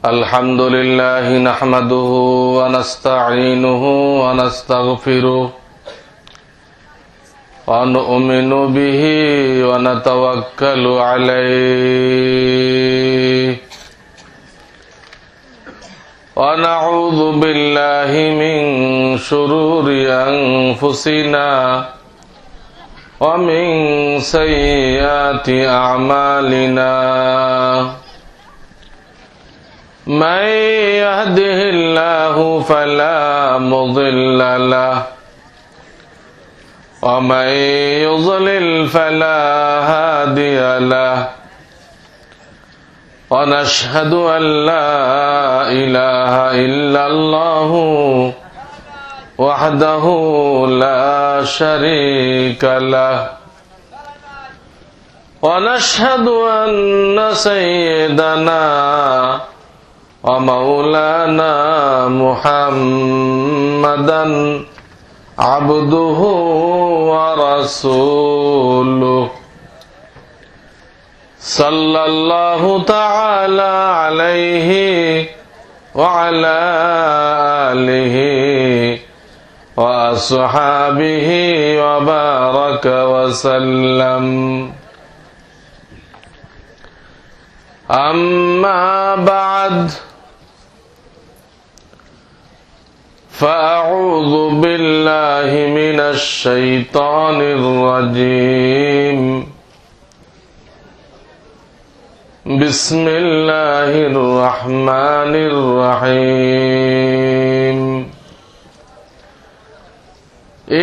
الحمد لله نحمده ونستعينه ونستغفره ونؤمن به ونتوكل عليه ونعوذ بالله من شرور أنفسنا ومن سيئات أعمالنا من يهده الله فلا مضل له ومن يضلل فلا هادي له ونشهد أن لا إله إلا الله وحده لا شريك له ونشهد أن سيدنا ومولانا محمدا عبده ورسوله صلى الله تعالى عليه وعلى آله وأصحابه وبارك وسلم أما بعد فأعوذ بالله من الشيطان الرجيم بسم الله الرحمن الرحيم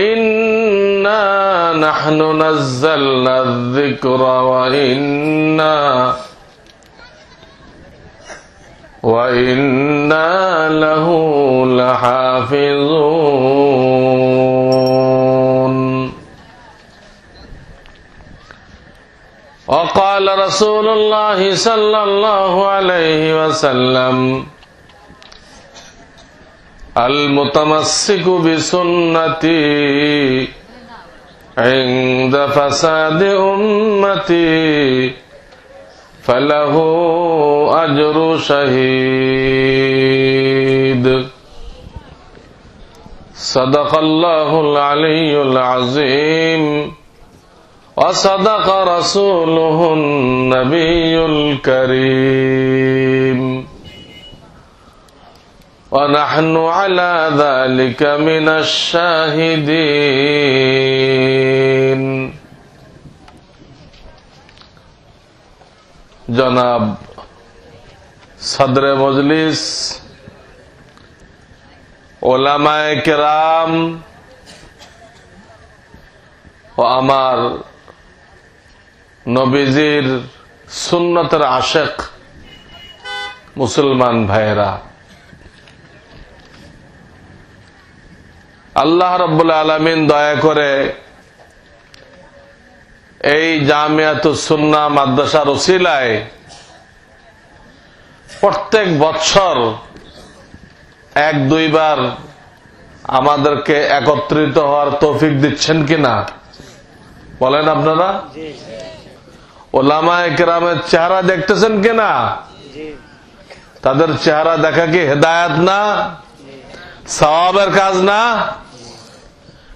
إنا نحن نزلنا الذكر وإنا له لحافظون وقال رسول الله صلى الله عليه وسلم المتمسك بسنتي عند فساد أمتي فله أجر شهيد صدق الله العلي العظيم وصدق رسوله النبي الكريم ونحن على ذلك من الشاهدين জনাব সদরে মজলিস, ওলামায়ে কেরাম ও আমার নবীজির সুন্নতের আশেক মুসলমান ভাইয়েরা, আল্লাহ রাব্বুল আলামিন দয়া করে এই জামিয়াতুস সুন্নাহ মাদ্রাসার ওসিলায় প্রত্যেক বছর এক দুইবার আমাদেরকে একত্রিত হওয়ার তৌফিক দিচ্ছেন কিনা বলেন আপনারা? ওলামায়ে কেরামের চেহারা দেখতেছেন কিনা? তাদের চেহারা দেখা কি হেদায়েত না, সওয়াবের কাজ না?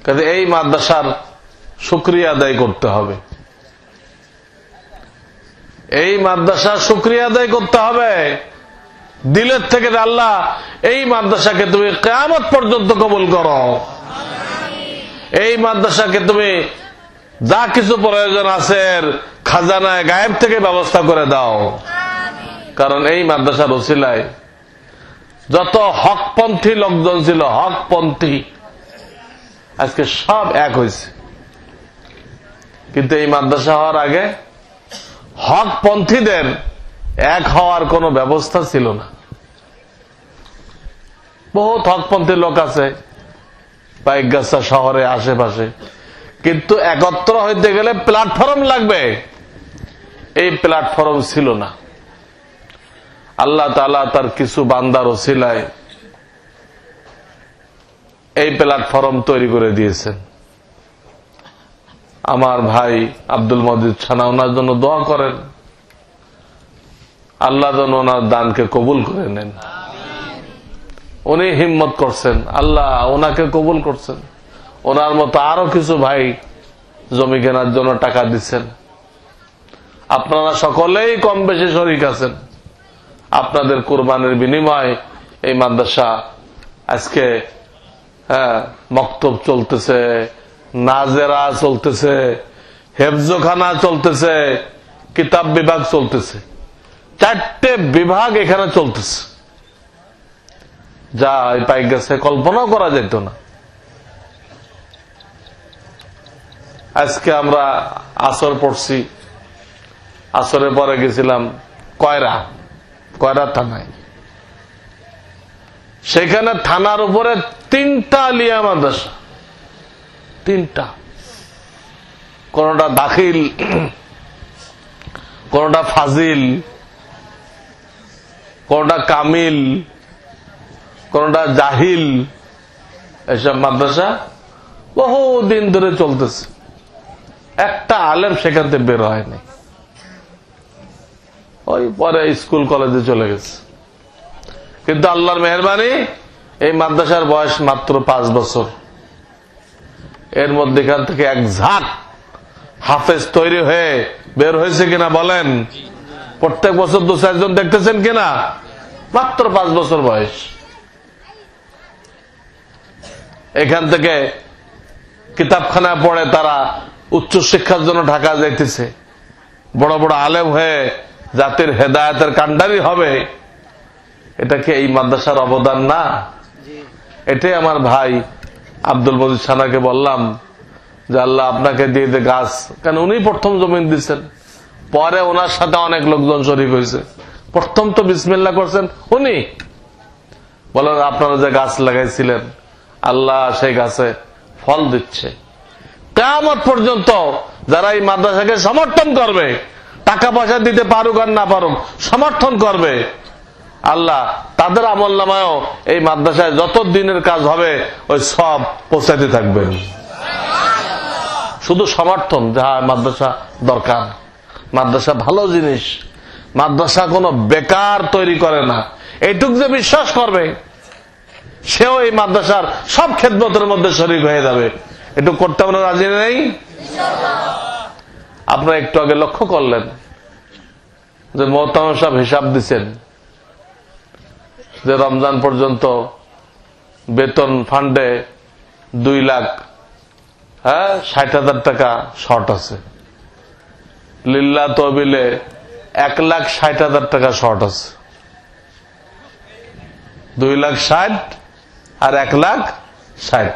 কাজে এই মাদ্রাসার শুকরিয়া আদায় করতে হবে, এই মাদ্রাসার শুকরিয়া আদায় করতে হবে দিলের থেকে। আল্লাহ এই মাদ্রাসাকে তুমি কিয়ামত পর্যন্ত কবুল করো, এই মাদ্রাসাকে তুমি যা কিছু প্রয়োজন আছে খাজানায় গায়েব থেকে ব্যবস্থা করে দাও। কারণ এই মাদ্রাসার ওসিলায় যত হকপন্থী লোকজন ছিল, হকপন্থী, আজকে সব এক হয়েছে। কিন্তু এই মাদ্রাসা হওয়ার আগে হকপন্থীদের এক হওয়ার কোন ব্যবস্থা ছিল না। বহুত হকপন্থী লোক আছে বাইকগাছা শহরে আশেপাশে, কিন্তু একত্র হইতে গেলে প্ল্যাটফর্ম লাগবে, এই প্ল্যাটফর্ম ছিল না। আল্লাহ তাআলা তার কিছু বান্দার ওসিলায় এই প্ল্যাটফর্ম তৈরি করে দিয়েছেন। আমার ভাই আব্দুল মজিদ ছানা ওনার জন্য দোয়া করেন। আল্লাহ যেন ওনার দানকে কবুল করে নেন। উনি হিম্মত করছেন, আল্লাহ ওনাকে কবুল করছেন। ওনার মতো আরো কিছু ভাই জমি কেনার জন্য টাকা দিচ্ছেন। আপনারা সকলেই কম বেশি শরীক আছেন। আপনাদের কোরবানির বিনিময়ে এই মাদ্রাসা আজকে মক্তব চলতেছে, নাজেরা চলতেছে, হেফজখানা চলতেছে, কিতাব বিভাগ চলতেছে। 4টে বিভাগ এখানে চলতেছে, যা পাই গেছে কল্পনাও করা যেত না। আজকে আমরা আসর পড়ছি, আসরের পরে গেছিলাম কয়রা থানায়। সেখানে থানার উপরে 3টা আলিয়া মাদ্রাসা, 3টা, কোনটা দাখিল, কোনটা ফাজিল, কোনটা কামিল, কোনটা জাহিল। এসব মাদ্রাসা বহু দিন ধরে চলতেছে, একটা আলেম সেখান থেকে বের হয়নি। ওই পরে স্কুল কলেজে চলে গেছে। কিন্তু আল্লাহর মেহেরবানি, এই মাদ্রাসার বয়স মাত্র 5 বছর। এর মধ্যে এখান থেকে এক ঝাঁক হাফেজ তৈরি হয়ে বের হয়েছে কিনা বলেন? প্রত্যেক বছর 2-4 জন দেখতেছেন কিনা? মাত্র 5 বছর বয়স। এখান থেকে কিতাবখানা পড়ে তারা উচ্চ শিক্ষার জন্য ঢাকা যাইতেছে, বড় বড় আলেম হয়ে জাতির হেদায়েতের কান্ডারি হবে। এটা কি এই মাদ্রাসার অবদান না? এটাই আমার ভাই আব্দুল মজিদ সানাকে বললাম যে আল্লাহ আপনাকে দিয়ে দে গাছ, কারণ উনি প্রথম জমিন দিচ্ছেন, পরে ওনার সাথে অনেক লোকজন শরীক হয়েছে। প্রথম তো বিসমিল্লাহ করছেন উনি। বলেন আপনারা যে গাছ লাগাইছিলেন, আল্লাহ সেই গাছে ফল দিচ্ছে। কিয়ামত পর্যন্ত যারা এই মাদ্রাসাকে সমর্থন করবে, টাকা পয়সা দিতে পারুক আর না পারুক, সমর্থন করবে, আল্লাহ তাদের আমলনামায়ও এই মাদ্রাসায় যত দিনের কাজ হবে ওই সব পৌঁছাতে থাকবেন। শুধু সমর্থন, যা মাদ্রাসা দরকার, মাদ্রাসা ভালো জিনিস, মাদ্রাসা কোনো বেকার তৈরি করে না, এইটুক যে বিশ্বাস করবে সেও এই মাদ্রাসার সব খেদমতের মধ্যে শরীক হয়ে যাবে। একটু করতে আমরা রাজি নেই? আপনারা একটু আগে লক্ষ্য করলেন যে মোহতারাম সাহেব হিসাব দিচ্ছেন যে রমজান পর্যন্ত বেতন ফান্ডে 2,60,000 টাকা শর্ট আছে, লিল্লাহ তহবিলে 1,60,000 টাকা শর্ট আছে। 2,60,000 আর 1,60,000,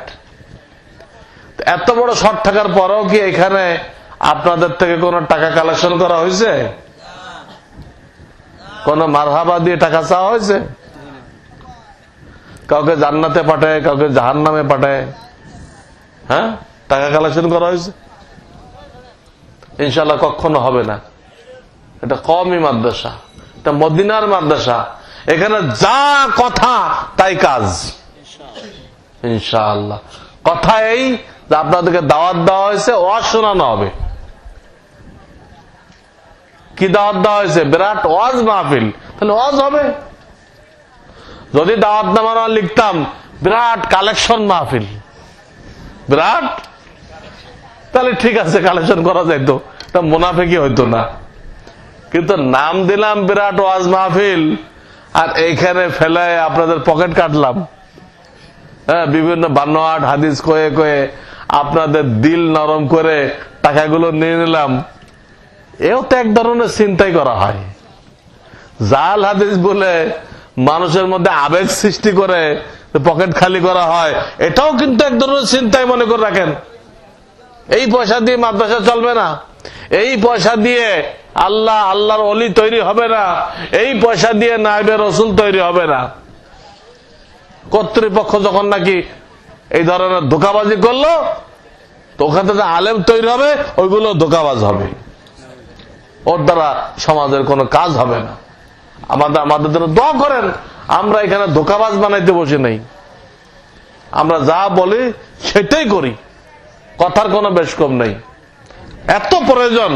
এত বড় শর্ট থাকার পরেও কি এখানে আপনাদের থেকে কোন টাকা কালেকশন করা হয়েছে? কোন মারহাবা দিয়ে টাকা চাওয়া হয়েছে? কাউকে জান্নাতে পাঠায়, কাউকে জাহান্নামে পাঠায়, টাকা কালেকশন করা হয়েছে? ইনশাআল্লাহ কখনো হবে না। এটা কওমি মাদ্রাসা, এটা মদিনার মাদ্রাসা, এখানে যা কথা তাই কাজ ইনশাআল্লাহ। কথা এই যে আপনাদেরকে দাওয়াত দেওয়া হয়েছে, ওয়াজ শোনানো হবে। কি দাওয়াত দেওয়া হয়েছে? বিরাট ওয়াজ মাহফিল, তাহলে ওয়াজ হবে। যদি দাওয়াত নামা লিখতাম বিরাট কালেকশন মাহফিল, বিরাট, তাহলে ঠিক আছে, কালেকশন করা যাইত, তা মুনাফিকি হইতো না। কিন্তু নাম দিলাম বিরাট ওয়াজ মাহফিল, আর এইখানে ফেলায় আপনাদের পকেট কাটলাম, বিভিন্ন বানোয়াট হাদিস কয়ে কয়ে আপনাদের দিল নরম করে টাকাগুলো নিয়ে নিলাম। এও তো এক ধরনের চিন্তাই করা হয়। জাল হাদিস বলে মানুষের মধ্যে আবেগ সৃষ্টি করে পকেট খালি করা হয়, এটাও কিন্তু এক ধরনের চিন্তাই মনে করে রাখেন। এই পয়সা দিয়ে মাদ্রাসা চলবে না, এই পয়সা দিয়ে আল্লাহর ওলি তৈরি হবে না, এই পয়সা দিয়ে নায়েবে রসুল তৈরি হবে না। কর্তৃপক্ষ যখন নাকি এই ধরনের ধোঁকাবাজি করলো, তো ওখান থেকে আলেম তৈরি হবে, ওইগুলো ধোঁকাবাজ হবে, ওর দ্বারা সমাজের কোনো কাজ হবে না। আমাদের জন্য দোয়া করেন, আমরা এখানে ধোঁকাবাজ বানাইতে বসে নেই, আমরা যা বলি সেটাই করি, কথার কোনো বেশ কম নেই। এত প্রয়োজন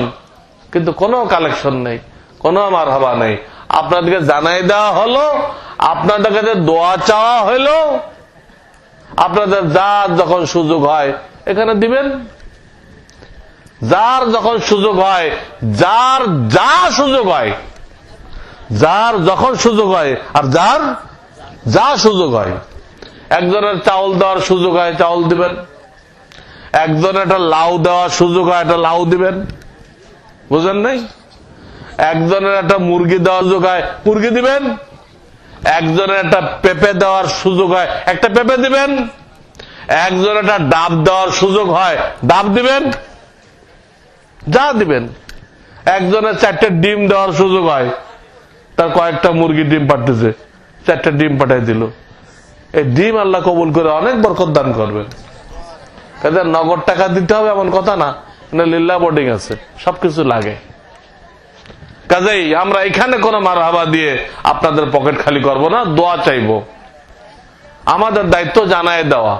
কিন্তু কোনো কালেকশন নেই, কোনো মারহাবা নেই। আপনাদেরকে জানাই দেওয়া হলো, আপনাদের কাছে দোয়া চাওয়া হলো, আপনাদের যার যখন সুযোগ হয় এখানে দিবেন, যার যখন সুযোগ হয়, যার যা সুযোগ হয়, যার যখন সুযোগ হয় আর যার যা সুযোগ হয়। একজনের চাউল দেওয়ার সুযোগ হয় চাউল দিবেন, একজনের একটা লাউ দেওয়ার সুযোগ হয় একটা লাউ দিবেন, বুঝেন নাই? একজনের একটা মুরগি দেওয়ার সুযোগ হয় মুরগি দিবেন, একজনের একটা পেঁপে দেওয়ার সুযোগ হয় একটা পেঁপে দিবেন, একজনের একটা ডাব দেওয়ার সুযোগ হয় ডাব দিবেন, যা দিবেন। একজনের 4টে ডিম দেওয়ার সুযোগ হয়, তার কয়েকটা মুরগি ডিম পাঠাতেছে, 4টে ডিম পাঠাই দিল। এই ডিম আল্লাহ কবুল করে অনেক বরকত দান করবেন। কাজে নগদ টাকা দিতে হবে এমন কথা না, লিল্লাহ বোর্ডিং আছে, সবকিছু লাগে। কাজেই আমরা এখানে কোন মারহাবা দিয়ে আপনাদের পকেট খালি করব না, দোয়া চাইব। আমাদের দায়িত্ব জানায় দেওয়া,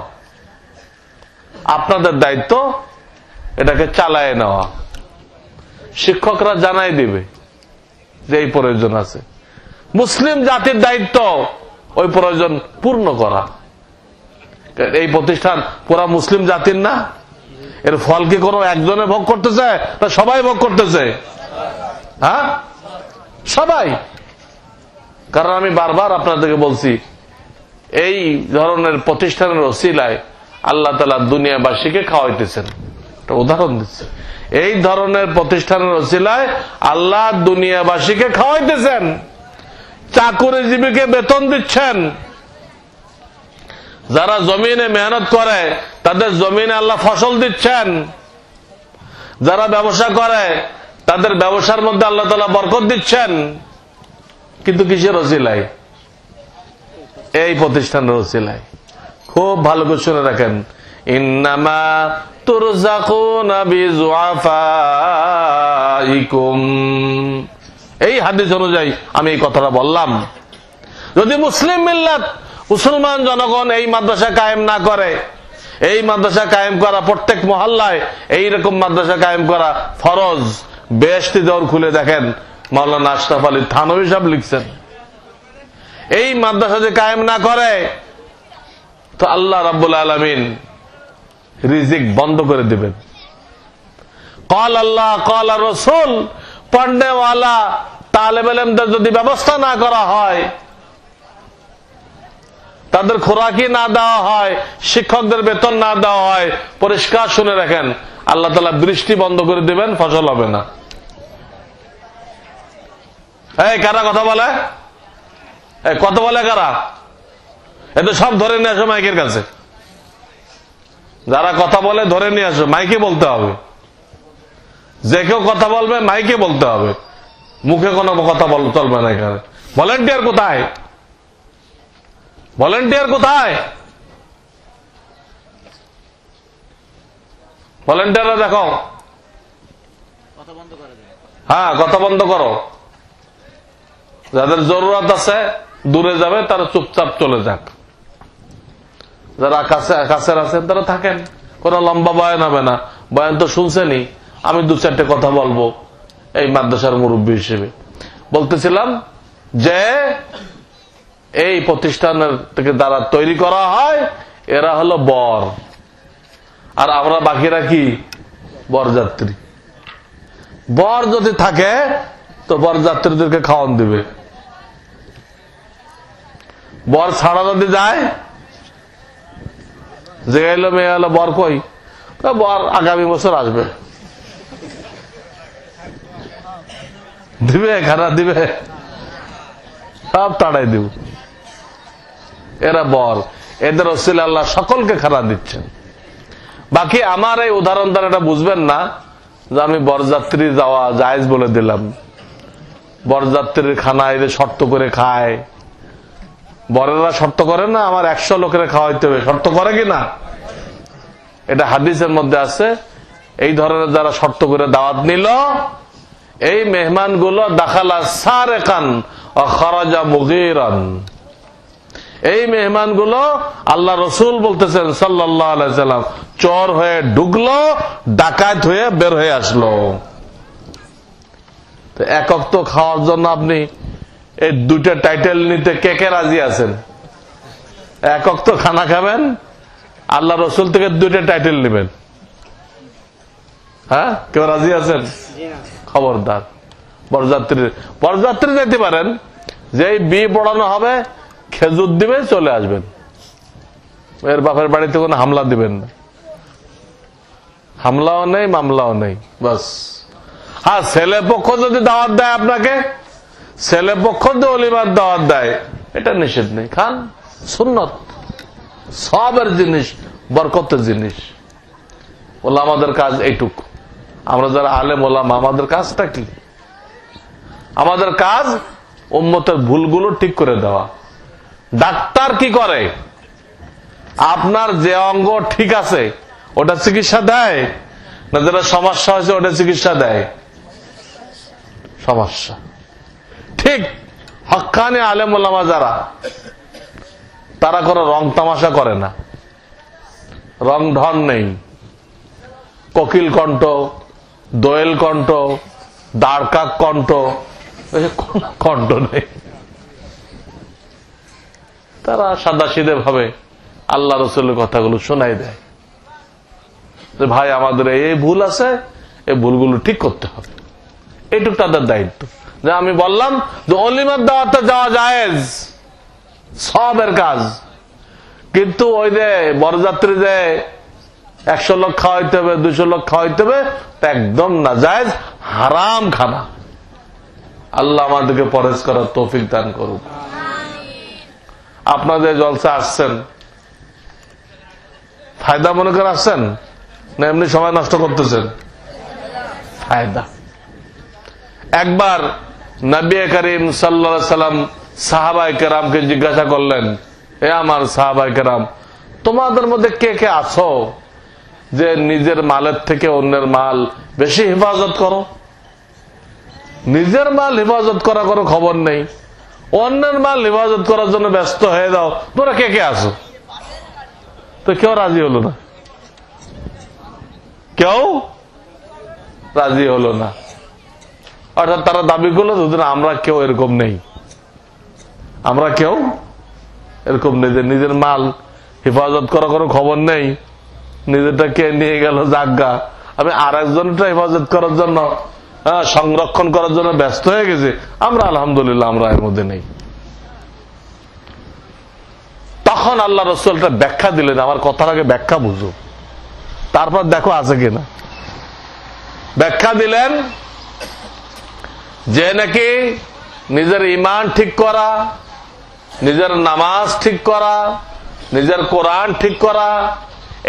আপনাদের দায়িত্ব এটাকে চালায় নেওয়া। শিক্ষকরা জানাই দিবে যে এই প্রয়োজন আছে, মুসলিম জাতির দায়িত্ব ওই প্রয়োজন পূর্ণ করা। এই প্রতিষ্ঠান পুরা মুসলিম জাতির না, এর ফল কি কোনো একজনে ভোগ করতেছে না সবাই ভোগ করতেছে? হ্যাঁ, সবাই। কারণ আমি বারবার আপনাদেরকে বলছি, এই ধরনের প্রতিষ্ঠানের ওসিলায় আল্লাহ তাআলা দুনিয়াবাসীকে খাওয়াইতেছেন। একটা উদাহরণ দিচ্ছে, এই ধরনের প্রতিষ্ঠানের ওসিলায় আল্লাহ দুনিয়াবাসীকে খাওয়াইতেছেন, চাকুরিজীবীকে বেতন দিচ্ছেন, যারা জমিনে মেহনত করে তাদের জমিনে আল্লাহ ফসল দিচ্ছেন, যারা ব্যবসা করে তাদের ব্যবসার মধ্যে আল্লাহ তাআলা বরকত দিচ্ছেন। কিন্তু কিসের ওসিলায়? এই প্রতিষ্ঠানের ওসিলায়। খুব ভালো করে শুনে রাখেন, ইন্নামা তুরজাকুনা বিজুআফাইকুম, এই হাদিস অনুযায়ী আমি এই কথাটা বললাম। যদি মুসলিম মিল্লাত, মুসলমান জনগণ এই মাদ্রাসা কায়েম না করে, এই মাদ্রাসা কায়েম করা, প্রত্যেক মহল্লায় এইরকম মাদ্রাসা কায়েম করা ফরজ। বেহেশতি দৌর খুলে দেখেন, মাওলানা আশরাফ আলী থানভী সাহেব লিখছেন, এই মাদ্রাসা যে কায়েম না করে তো আল্লাহ রাব্বুল আলামিন রিজিক বন্ধ করে দিবেন। ক্বাল আল্লাহ ক্বাল রাসূল পড়নেওয়ালা তালেব ইলমদের যদি ব্যবস্থা না করা হয়, তাদের খোরাকি না দেওয়া হয়, শিক্ষকদের বেতন না দেওয়া হয়, পরিষ্কার শুনে রাখেন আল্লাহ তাআলা বৃষ্টি বন্ধ করে দিবেন, ফসল হবে না। এই কারা কথা বলে? এই কথা বলে কারা? এতো সব ধরে নিয়ে আসো মাইকের কাছে। যারা কথা বলে ধরে নিয়ে আসো, মাইকে বলতে হবে। যে কেউ কথা বলবে মাইকে বলতে হবে, মুখে কোনো কথা চলবে না। এখানে ভলেন্টিয়ার কোথায়? ভলেন্টিয়ার কোথায়? ভলেন্টিয়াররা দেখো, হ্যাঁ কথা বন্ধ করো। যাদের জরুরত আছে দূরে যাবে, তারা চুপচাপ চলে যাক। যারা কাছের আছেন তারা থাকেন, কোন লম্বা বয়ান হবে না। বয়ান তো শুনছেনই, আমি 2-4টে কথা বলবো এই মাদ্রাসার মুরব্বী হিসেবে। বলতেছিলাম যে এই প্রতিষ্ঠানের থেকে যারা তৈরি করা হয় এরা হলো বর, আর আমরা বাকিরা কি? বরযাত্রী। বর যদি থাকে তো বরযাত্রীদেরকে খাওয়ান দিবে, বর ছাড়া যদি যায়, যে এলো মেয়ে এলো, বর কই? বর আগামী বছর আসবে, দিবে খানা দিবে, সব তাড়াই দিব। এরা বর, এদের ওসিলা আল্লাহ সকলকে খানা দিচ্ছেন। বাকি আমার এই উদাহরণ দ্বারা এটা বুঝবেন না যে আমি বরযাত্রী যাওয়া জায়েজ বলে দিলাম। বরযাত্রীর খানা এদের শর্ত করে খায়, বরেরা শর্ত করে না আমার 100 লোকের খাওয়াইতে হবে, শর্ত করে কিনা? এটা হাদিসের মধ্যে আছে। এই ধরনের যারা শর্ত করে দাওয়াত নিল, এই মেহমান গুলো দাখালা সারেকান ও খারাজা মুগীরান, এই মেহমান গুলো আল্লাহ রসুল বলতেছেন সাল্লাল্লাহু আলাইহি সাল্লাম, চোর হয়ে ঢুকলো, ডাকাত হয়ে বের হয়ে আসলো। এক ওয়াক্ত খাওয়ার জন্য আপনি এই দুইটা টাইটেল নিতে কে কে রাজি আছেন? একক তো খানা খাবেন, আল্লাহ রসুল থেকে দুইটা টাইটেল নেবেন। হ্যাঁ, কেউ রাজি আছেন? খবরদার, বরযাত্রী যেতে পারেন, যেই বিয়ে পড়ানো হবে খেজুর দিবে চলে আসবেন, এর বাপের বাড়িতে কোনো হামলা দিবেন না, হামলাও নেই মামলাও নেই, বাস। হ্যাঁ, ছেলে পক্ষ যদি দাওয়াত দেয় আপনাকে, ছেলে পক্ষ যদি অলিমার দাওয়াত দেয়, এটা নিষেধ নেই, খান, সুন্নত, সবের জিনিস, বরকতের জিনিস। ওলামাদের কাজ এইটুকু। আমরা যারা আলেম ওলামা, আমাদের কাজটা কি? আমাদের কাজ উম্মতের ভুলগুলো ঠিক করে দেওয়া। ডাক্তার কি করে? আপনার যে অঙ্গ ঠিক আছে ওটা চিকিৎসা দেয় না, যেটা সমস্যা হয়েছে ওটা চিকিৎসা দেয়? সমস্যা। ঠিক হক্কানি আলেম ওলামা যারা, তারা কোনো রং তামাশা করে না, রং ঢং নেই, কোকিল কণ্ঠ, দোয়েল কণ্ঠ, দাঁড়কাক কণ্ঠ, কোন কণ্ঠ নেই। তারা সাদাসিধে ভাবে আল্লাহ রসুলের কথাগুলো শোনাই দেয় যে ভাই আমাদের এই ভুল আছে, এই ভুলগুলো ঠিক করতে হবে, এইটুকু তাদের দায়িত্ব। যে আমি বললাম যে অলিমার দাওয়াতে যাওয়া জায়েজ, সবের কাজ, কিন্তু ওই যে বরযাত্রী যে 100 লোক খাওয়াইতে হবে, 200 লোক খাওয়াইতে হবে, একদম না জায়েজ, হারাম খানা। আল্লাহ আমাদেরকে পরহেজ করার তৌফিক দান করুন। আপনাদের জলসা আসছেন ফায়দা মনে করে আসছেন না এমনি সময় নষ্ট করতেছেন? ফায়দা। একবার নবী করিম সাল্লাল্লাহু আলাইহি সাল্লাম সাহাবায়ে কেরামকে জিজ্ঞাসা করলেন, এ আমার সাহাবায়ে কেরাম, তোমাদের মধ্যে কে কে আছো যে নিজের মালের থেকে অন্যের মাল বেশি হেফাজত করো? নিজের মাল হেফাজত করা কোনো খবর নেই, অন্যের মাল হেফাজত করার জন্য ব্যস্ত হয়ে যাও, তোরা কে কে আছো? তো কেউ রাজি হলো না, কেউ রাজি হলো না। অর্থাৎ তারা দাবি করলো যে আমরা কেউ এরকম নেই, আমরা কেউ এরকম নেই যে নিজের মাল হেফাজত করা কোনো খবর নেই, নিজেরটা কে নিয়ে গেল জাগা, আমি আর একজনটা হেফাজত করার জন্য, সংরক্ষণ করার জন্য ব্যস্ত হয়ে গেছে, আমরা আলহামদুলিল্লাহ আমরা এর মধ্যে নেই। তখন আল্লাহ রাসূলটা ব্যাখ্যা দিলেন, আমার কথার আগে ব্যাখ্যা বুঝো, তারপর দেখো আছে কিনা। ব্যাখ্যা দিলেন যে নাকি নিজের ঈমান ঠিক করা, নিজের নামাজ ঠিক করা, নিজের কোরআন ঠিক করা,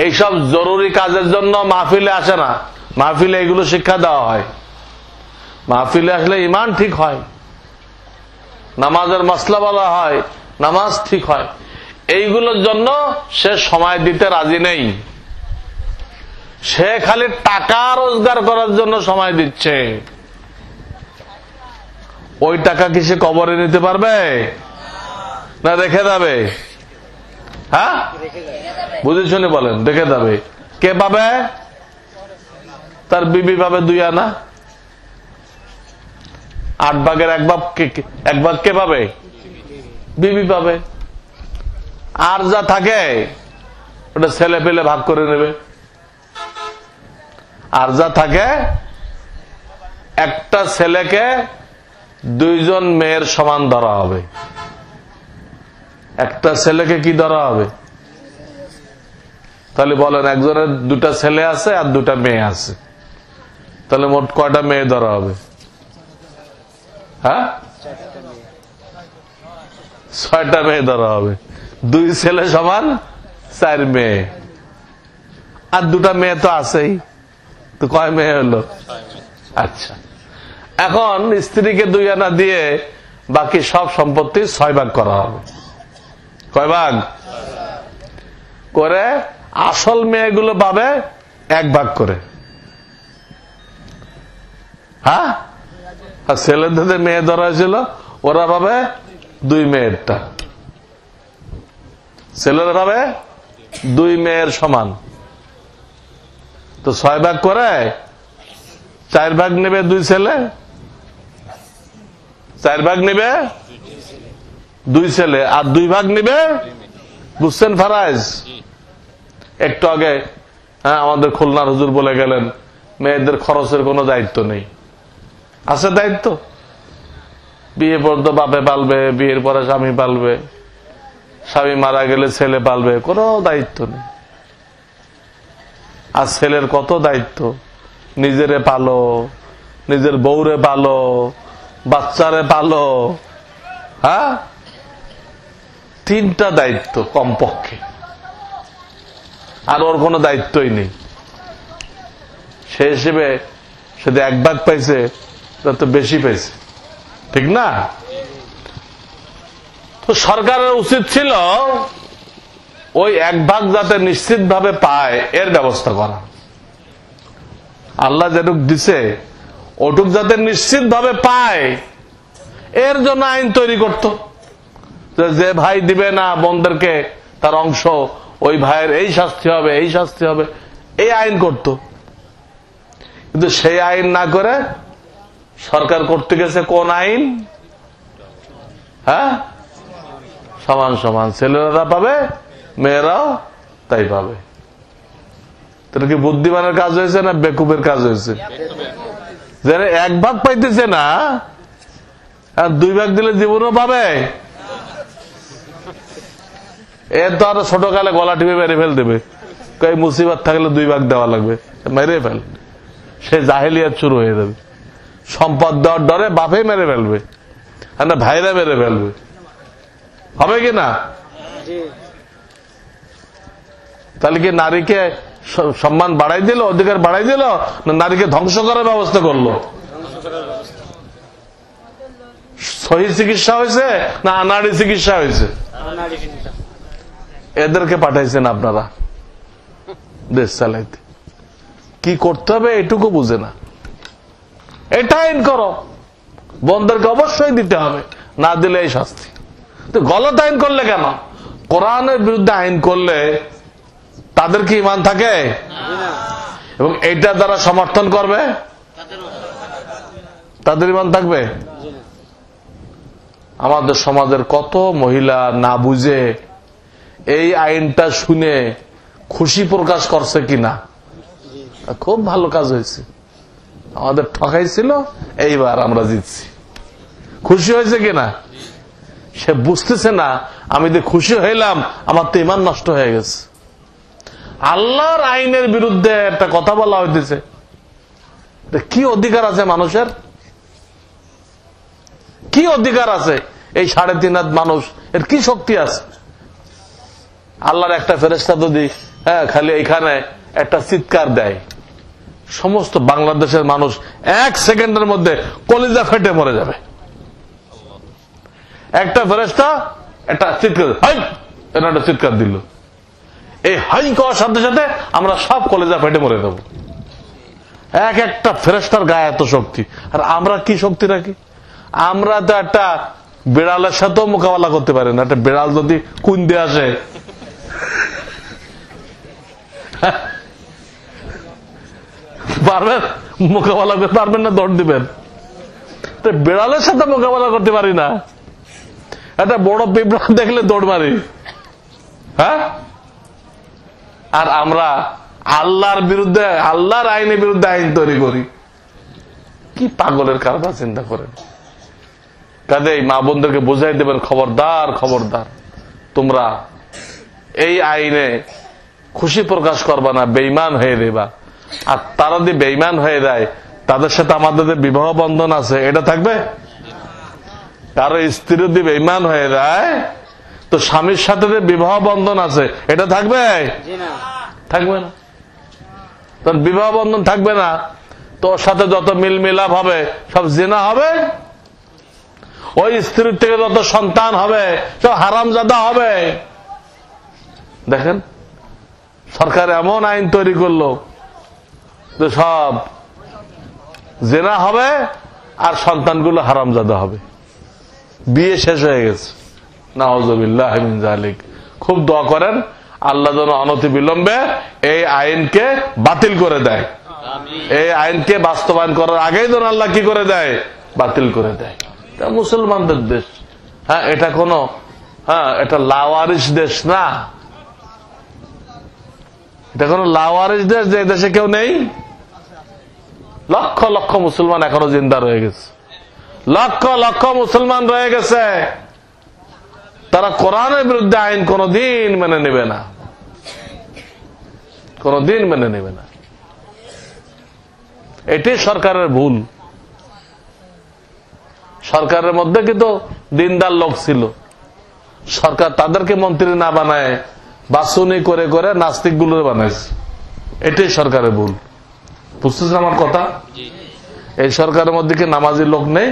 এইসব জরুরি কাজের জন্য মাহফিলে আসে না। মাহফিলে এগুলো শিক্ষা দেওয়া হয়, মাহফিলে আসলে ঈমান ঠিক হয়, নামাজের মাসলা বলা হয়, নামাজ ঠিক হয়। এইগুলোর জন্য সে সময় দিতে রাজি নেই, সে খালি টাকা রোজগার করার জন্য সময় দিচ্ছে। ওই টাকা কি সে কবরে নিতে পারবে না রেখে যাবে? হ্যাঁ, বুঝে শুনে বলেন, রেখে যাবে। কে পাবে? তার বিবি পাবে 2 আনা, 8 ভাগের 1 ভাগ কে পাবে? বিবি পাবে। আর যা থাকে ওটা ছেলে পেলে ভাগ করে নেবে। আর যা থাকে একটা ছেলেকে 2 জন মেয়ের সমান ধরা হবে। একটা ছেলেকে কি ধরা হবে? তাহলে বলেন, একজনের 2টা ছেলে আছে আর 2টা মেয়ে আছে, তাহলে মোট কয়টা মেয়ে ধরা হবে? হ্যাঁ, 6টা মেয়ে ধরা হবে। 2 ছেলে সমান 4 মেয়ে, আর 2টা মেয়ে তো আছেই, তো কয় মেয়ে হলো? আচ্ছা, এখন স্ত্রীকে 2 আনা দিয়ে বাকি সব সম্পত্তি 6 ভাগ করা হবে। কয় ভাগ করে? আসল মেয়েগুলো পাবে 1 ভাগ করে। হ্যাঁ, আর ছেলেদের মেয়ে ধরা হয়েছিল, ওরা পাবে 2 মেয়েরটা, ছেলেরা পাবে 2 মেয়ের সমান। তো 6 ভাগ করে 4 ভাগ নেবে 2 ছেলে, 4 ভাগ নেবে 2 ছেলে আর 2 ভাগ নিবে, বুঝছেন ফারাইজ? একটু আগে আমাদের খুলনার হুজুর বলে গেলেন মেয়েদের খরচের কোনো দায়িত্ব নেই। আছে দায়িত্ব? বিয়ে পর্যন্ত বাপে পালবে, বিয়ের পরে স্বামী পালবে, স্বামী মারা গেলে ছেলে পালবে, কোনো দায়িত্ব নেই। আর ছেলের কত দায়িত্ব, নিজেরে পালো, নিজের বউরে পালো, বাচ্চারে পালো। হ্যাঁ, 3টা দায়িত্ব কমপক্ষে, আর ওর কোনো দায়িত্বই নেই। সে হিসেবে সেটা 1 ভাগ পাইছে, তার তো বেশি পাইছে, ঠিক না? তো সরকারের উচিত ছিল ওই 1 ভাগ যাতে নিশ্চিত ভাবে পায় এর ব্যবস্থা করা। আল্লাহ যেটুক দিছে ওটুক যাতে নিশ্চিত ভাবে পায় এর জন্য আইন তৈরি করত, যে ভাই দিবে না বোনদেরকে তার অংশ, ওই ভাইয়ের এই শাস্তি হবে, এই শাস্তি হবে, এই আইন করত। কিন্তু সেই আইন না করে সরকার করতে গেছে কোন আইন? হ্যাঁ, সমান সমান, ছেলেরা পাবে, মেয়েরাও তাই পাবে। তাহলে কি বুদ্ধিমানের কাজ হয়েছে না বেকুবের কাজ হয়েছে? যারা 1 ভাগ পাইতেছে না, আর 2 ভাগ দিলে জীবনও পাবে। এর তো আরো ছোটকালে গলা টিপে মেরে ফেল দেবে, কই মুসিবত থাকলে 2 ভাগ দেওয়া লাগবে, মেরে ফেল। সে জাহেলিয়াত শুরু হয়ে যাবে, সম্পদ দেওয়ার ডরে বাপে মেরে ফেলবে, আর না ভাইরা মেরে ফেলবে। হবে কি না? তাহলে কি নারীকে সম্মান বাড়াই দিল, অধিকার বাড়াই দিল, না নারীকে ধ্বংস করার ব্যবস্থা করলো? সহি চিকিৎসা হয়েছে না আনাড়ি চিকিৎসা হয়েছে? এদেরকে পাঠাইছেন আপনারা দেশ চালাইতে। কি করতে হবে এটুকু বুঝে না। এটা আইন করো, বোনদেরকে অবশ্যই দিতে হবে, না দিলে এই শাস্তি। তো গলত আইন করলে কেন? কোরআনের বিরুদ্ধে আইন করলে তাদের কি ইমান থাকে? এবং এইটা দ্বারা সমর্থন করবে তাদের ইমান থাকবে? আমাদের সমাজের কত মহিলা না বুঝে এই আইনটা শুনে খুশি প্রকাশ করছে কিনা, খুব ভালো কাজ হয়েছে, আমাদের ঠকাইছিল, এইবার আমরা জিতছি, খুশি হয়েছে কিনা? সে বুঝতেছে না আমি যে খুশি হইলাম আমার তো ইমান নষ্ট হয়ে গেছে। আল্লাহর আইনের বিরুদ্ধে একটা কথা বলা হইতেছে, কি অধিকার আছে মানুষের? কি অধিকার আছে এই 3.5 হাত মানুষ, এর কি শক্তি আছে? আল্লাহর একটা ফেরেশতা যদি খালি এখানে একটা চিৎকার দেয়, সমস্ত বাংলাদেশের মানুষ 1 সেকেন্ডের মধ্যে কলিজা ফেটে মরে যাবে। একটা ফেরেশতা একটা চিৎকার, হাই, এটা একটা চিৎকার দিল, এই হাই করার সাথে সাথে আমরা সব কলিজা ফেটে মরে দেব। একটা ফেরেশতার গায়ে এত শক্তি, আর আমরা কি শক্তি রাখি? আমরা তো একটা বিড়ালের সাথেও মোকাবেলা করতে পারি না। একটা বিড়াল যদি কুন্দে আসে, পারবেন মোকাবেলা করতে? পারবেন না, দৌড় দিবেন। বিড়ালের সাথে মোকাবেলা করতে পারি না, একটা বড় পিঁপড়া দেখলে দৌড় মারি। হ্যাঁ, আর আমরা আল্লাহর বিরুদ্ধে, আল্লাহর আইনের বিরুদ্ধে আইন তৈরি করি। কি পাগলের কারণে চিন্তা করেন। কাজেই মা বোনদেরকে বুঝাই দেবেন, খবরদার খবরদার, তোমরা এই আইনে খুশি প্রকাশ করবা না, বেঈমান হয়ে দেবা। আর তারা যদি বেঈমান হয়ে যায়, তাদের সাথে আমাদের যে বিবাহ বন্ধন আছে এটা থাকবে? কারো স্ত্রী যদি বেঈমান হয়ে যায়, তো স্বামীর সাথে যে বিবাহ বন্ধন আছে এটা থাকবে? থাকবে না। তখন বিবাহ বন্ধন থাকবে না, তোর সাথে যত মিল মিলাপ হবে সব জিনা হবে, ওই স্ত্রীর থেকে যত সন্তান হবে সব হারামজাদা হবে। দেখেন সরকার এমন আইন তৈরি করলো যে সব জিনা হবে আর সন্তানগুলো হারামজাদা হবে। বিয়ে শেষ হয়ে গেছে, নাউযুবিল্লাহ মিন যালিক। খুব দোয়া করেন আল্লাহ যেন অনতি বিলম্বে এই আইনকে বাতিল করে দেয়, এই আইনকে বাস্তবায়ন করার আগেই যেন আল্লাহ কি করে দেয়? বাতিল করে দেয়। মুসলমানদের দেশ, হ্যাঁ, এটা কোনো এটা লাওয়ারিশ দেশ না, এটা কোনো লাওয়ারিশ দেশ যে দেশে কেউ নেই। লক্ষ লক্ষ মুসলমান এখনো জিন্দা রয়ে গেছে, লক্ষ লক্ষ মুসলমান রয়ে গেছে, তারা কোরআনের বিরুদ্ধে আইন কোনদিন মেনে নেবে না, কোনদিন মেনে নেবে না। এটি সরকারের ভুল। সরকারের মধ্যে কিন্তু দিনদার লোক ছিল, সরকার তাদেরকে মন্ত্রী না বানায় বাছুনি করে করে নাস্তিক গুলো বানাইছে। এটাই সরকারের ভুল। বুঝতেছেন আমার কথা? এই সরকারের মধ্যে কি নামাজি লোক নেই?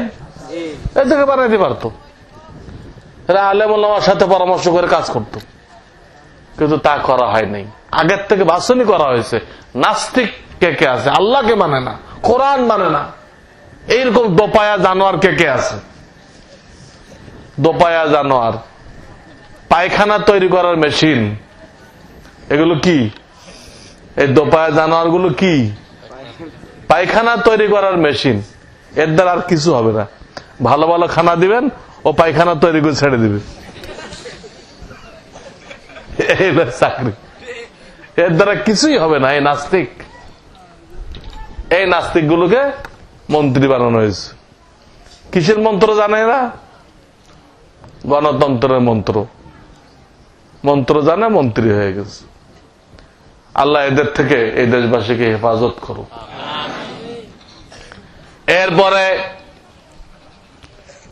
এদেরকে বানাইতে পারতো, এরা আলেম ওলামার সাথে পরামর্শ করে কাজ করত, কিন্তু তা করা হয় নাই। আগের থেকে বাছুনি করা হয়েছে। নাস্তিক কে কে আছে? আল্লাহকে মানে না, কোরআন মানে না, এইরকম দোপায়া জানোয়ার কে কে আছে? দোপায়া জানোয়ার, পায়খানা তৈরি করার মেশিন, এগুলো কি? এই দোপায়া জানোয়ার গুলো কি? পায়খানা তৈরি করার মেশিন। এর দ্বারা আর কিছু হবে না। ভালো ভালো খানা দিবেন, ও পায়খানা তৈরি করে ছেড়ে দিবে, এই চাকরি। এর দ্বারা কিছুই হবে না। এই নাস্তিক গুলোকে মন্ত্রী বানানো হয়েছে। কিসের মন্ত্র জানে না? গণতন্ত্রের মন্ত্র। মন্ত্র জানে, মন্ত্রী হয়ে গেছে। আল্লাহ এদের থেকে এই দেশবাসীকে হেফাজত করুক। এরপরে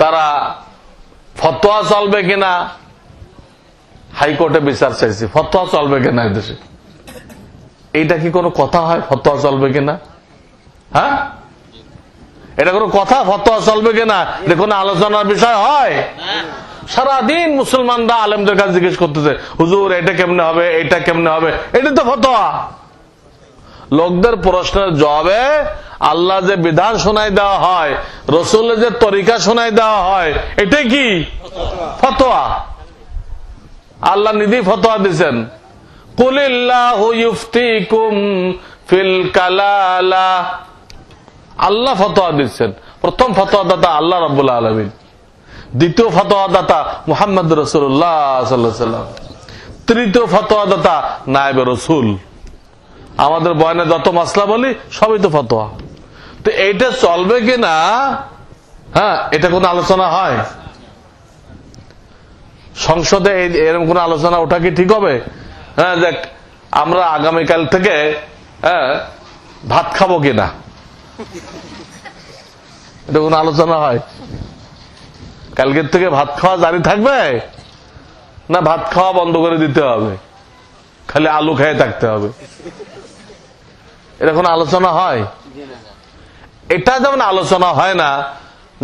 তারা ফতোয়া চলবে কিনা, হাইকোর্টে বিচার চাইছে। ফতোয়া চলবে কিনা এদেশে? এইটা কি কোনো কথা হয়? ফতোয়া চলবে কিনা? হ্যাঁ, এটা কোনো কথা? ফতোয়া চলবে কিনা এটা কোনো আলোচনার বিষয় হয়? সারাদিন মুসলমানরা আলেমদের কাছে জিজ্ঞেস করতেছে, হুজুর এটা কেমনে হবে, এটা কেমনে হবে? এটা তো ফতোয়া। লোকদের প্রশ্নের জবাবে আল্লাহ যে বিধান শোনাই দেওয়া হয়, রসুলের যে তরিকা শোনাই দেওয়া হয়, এটাই কি? ফতোয়া। আল্লাহ নিজে ফতোয়া দিচ্ছেন, কুলিল্লাহু ইফতিকুম ফিল কালালা। আল্লাহ ফতোয়া দিচ্ছেন। প্রথম ফতোয়া দাতা আল্লাহ রাব্বুল আলামিন, দ্বিতীয় ফতোয়া দাতা মুহাম্মদ রাসূলুল্লাহ সাল্লাল্লাহু আলাইহি ওয়াসাল্লাম, তৃতীয় ফতোয়া দাতা নায়েবে রাসূল। আমাদের বয়ানে যত মাসলা বলি সবই তো ফতোয়া। তো এইটা চলবে কিনা, হ্যাঁ, এটা কোনো আলোচনা হয়? সংসদে এরকম কোন আলোচনা ওঠা কি ঠিক হবে? হ্যাঁ, দেখ আমরা আগামীকাল থেকে ভাত খাবো কিনা, এটা কোন আলোচনা হয়? কালকের থেকে ভাত খাওয়া জারি থাকবে, না ভাত খাওয়া বন্ধ করে দিতে হবে, খালি আলু খেয়ে থাকতে হবে? এটা কোন আলোচনা হয়? এটা যেমন আলোচনা হয় না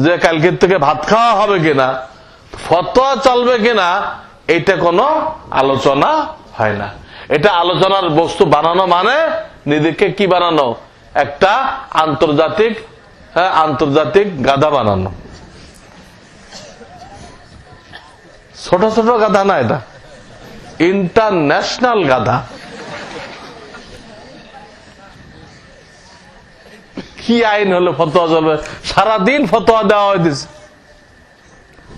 যে কালকের থেকে ভাত খাওয়া হবে কিনা, ফতোয়া চলবে কিনা, এটা কোনো আলোচনা হয় না। এটা আলোচনার বস্তু বানানো মানে নিজেকে কি বানানো? একটা আন্তর্জাতিক গাধা বানানো। ছোট ছোট গাধা না, এটা ইন্টারন্যাশনাল গাধা। কি আইন হলো ফতোয়া চলবে? সারাদিন ফতোয়া দেওয়া হয়েছে।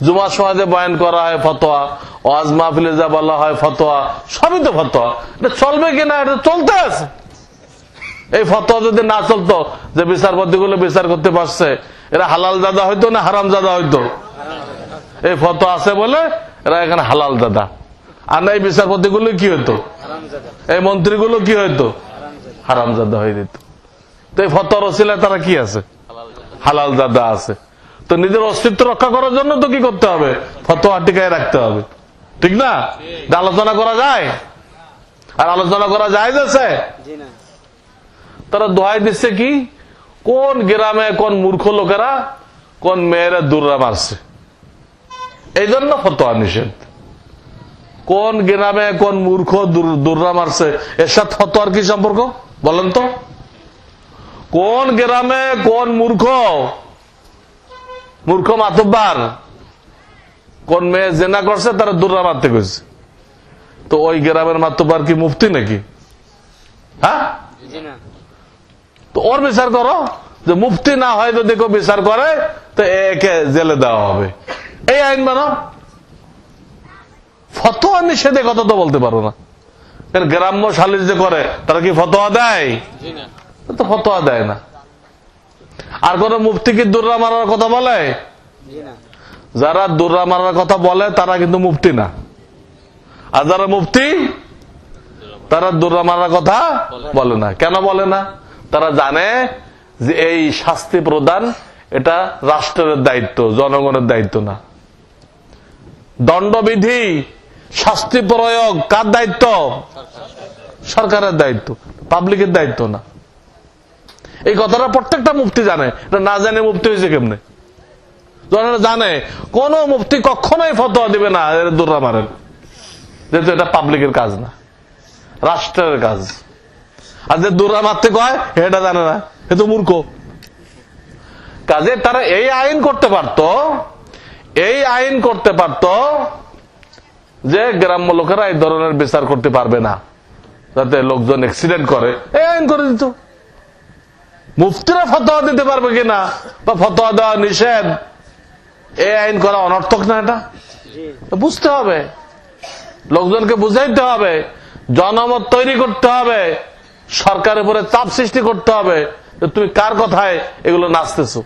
জুমার সমাজে বয়ান করা হয় ফতোয়া, ওয়াজ মাহফিলে যা বলা হয় ফতোয়া, সবই তো ফতোয়া। এটা চলবে কিনা, এটা চলতে আছে। এই ফতোয়া যদি না চলতো, যে বিচারপতি গুলো বিচার করতে পারছে, এরা হালাল দাদা হইতো না হারাম দাদা হইতো? এই ফতোয়া আছে বলে এরা এখানে হালাল দাদা। আর না এই বিচারপতি গুলো কি হইতো? এই মন্ত্রীগুলো কি হইতো? হারাম দাদা হয়ে দিত। তো এই ফতোয়ার ওসিলায় তারা কি আছে? হালাল দাদা আছে। তো নিজের অস্তিত্ব রক্ষা করার জন্য তো কি করতে হবে? ফতোয়া টিকায় রাখতে হবে, ঠিক না? আলোচনা করা যায়? আর আলোচনা করা যায় যাচ্ছে? তারা দোহাই দিচ্ছে কি, কোন গ্রামে কোন মূর্খ লোকেরা কোন মেয়েরা দুর্রা মারছে, এই জন্য ফতোয়া নিষেধ। কোন গ্রামে কোন মূর্খ দুর্রা মারছে, এর সাথে ফতোয়ার কি সম্পর্ক বলেন তো? কোন গ্রামে কোন মূর্খ মাতব্বার কোন মেয়ে জেনা করছে, তারা দুর্রা মারতে গেছে, তো ওই গ্রামের মাতব্বার কি মুফতি নাকি? হ্যাঁ, তো ওর বিচার করো। যে মুফতি না হয় যদি কেউ বিচার করে, তো একে জেলে দেওয়া হবে, এই আইন বানাও। ফতোয়া নিষেধে কথা তো বলতে পারো না। গ্রাম্য সালিশ যে করে তারা কি ফতোয়া দেয়? তো ফতোয়া দেয় না। আর কোন মুফতি কি দুর্রা মারার কথা বলে? যারা দুর্রা মারার কথা বলে তারা কিন্তু মুফতি না, আর যারা মুফতি তারা দুর্রা মারার কথা বলে না। কেন বলে না? তারা জানে যে এই শাস্তি প্রদান এটা রাষ্ট্রের দায়িত্ব, জনগণের দায়িত্ব না। দণ্ডবিধি শাস্তি প্রয়োগ কার দায়িত্ব? সরকারের দায়িত্ব, পাবলিকের দায়িত্ব না। এই কথাটা প্রত্যেকটা মুফতি জানে। এটা না জানে মুফতি হয়েছে কেমনে? যারা জানে কোন মুফতি কখনোই ফতোয়া দিবে না দুর্রা মারেন, যেহেতু এটা পাবলিকের কাজ না, রাষ্ট্রের কাজ। আর যে দুর্রা মারতে কয় এটা জানে না, এ তো মূর্খ। কাজে তারা এই আইন করতে পারত, যে গ্রাম্য লোকেরা এই ধরনের বিচার করতে পারবে না, যাতে লোকজন অ্যাক্সিডেন্ট করে, এই আইন করে দিত। মুফতিরা ফতোয়া দিতে পারবে কিনা বা ফতোয়া দেওয়া নিষেধ, এই আইন করা অনর্থক না? এটা বুঝতে হবে, লোকজনকে বুঝাইতে হবে, জনমত তৈরি করতে হবে, সরকারের উপরে চাপ সৃষ্টি করতে হবে যে তুমি কার কথায় এগুলো নাচতেছো,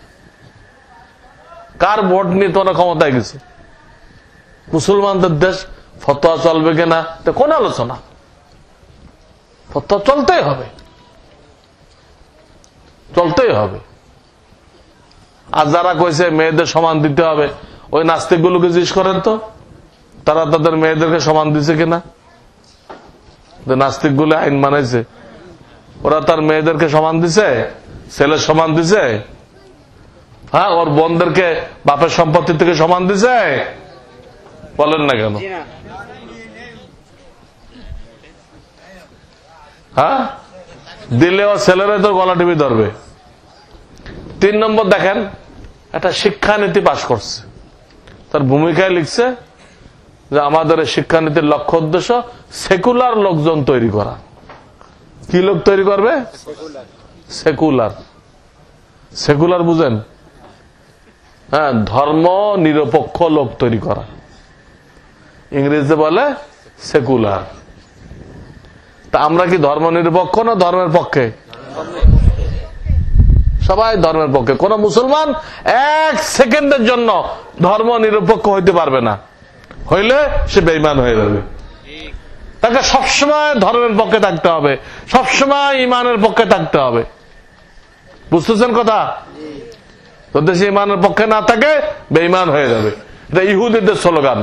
কার ভোট নিয়ে তোমরা ক্ষমতায় গেছো। মুসলমানদের দেশ, ফতোয়া চলবে কিনা কোন আলোচনা? ফতোয়া চলতেই হবে, চলতেই হবে। আর যারা কইছে মেয়েদের সমান দিতে হবে, ওই নাস্তিক গুলোকে জিজ্ঞেস করেন তো তারা তাদের মেয়েদেরকে সমান দিছে কিনা। নাস্তিক গুলো আইন মানাইছে, ওরা তার মেয়েদেরকে সমান দিছে, ছেলের সমান দিছে? হ্যাঁ, ওর বোনদেরকে বাপের সম্পত্তি থেকে সমান দিছে? বলেন না কেন? হ্যাঁ, দিলে ও ছেলেরা তো গলা টিপি ধরবে। 3 নম্বর দেখেন, একটা শিক্ষানীতি পাশ করছে, তার ভূমিকায় লিখছে যে আমাদের শিক্ষানীতির লক্ষ্য উদ্দেশ্য সেকুলার লোকজন তৈরি করা। কি লোক তৈরি করবে? সেকুলার। সেকুলার বুঝেন? হ্যাঁ, ধর্ম নিরপেক্ষ লোক তৈরি করা, ইংরেজিতে বলে সেকুলার। তা আমরা কি ধর্ম নিরপেক্ষ না ধর্মের পক্ষে? সবাই ধর্মের পক্ষে। কোন মুসলমান 1 সেকেন্ডের জন্য ধর্ম নিরপেক্ষ হইতে পারবে না, হইলে সে বেঈমান হয়ে যাবে। তাকে সবসময় ধর্মের পক্ষে থাকতে হবে, সবসময় ইমানের পক্ষে থাকতে হবে। বুঝতেছেন কথা? যদি সে ইমানের পক্ষে না থাকে বেঈমান হয়ে যাবে। এটা ইহুদিদের স্লোগান,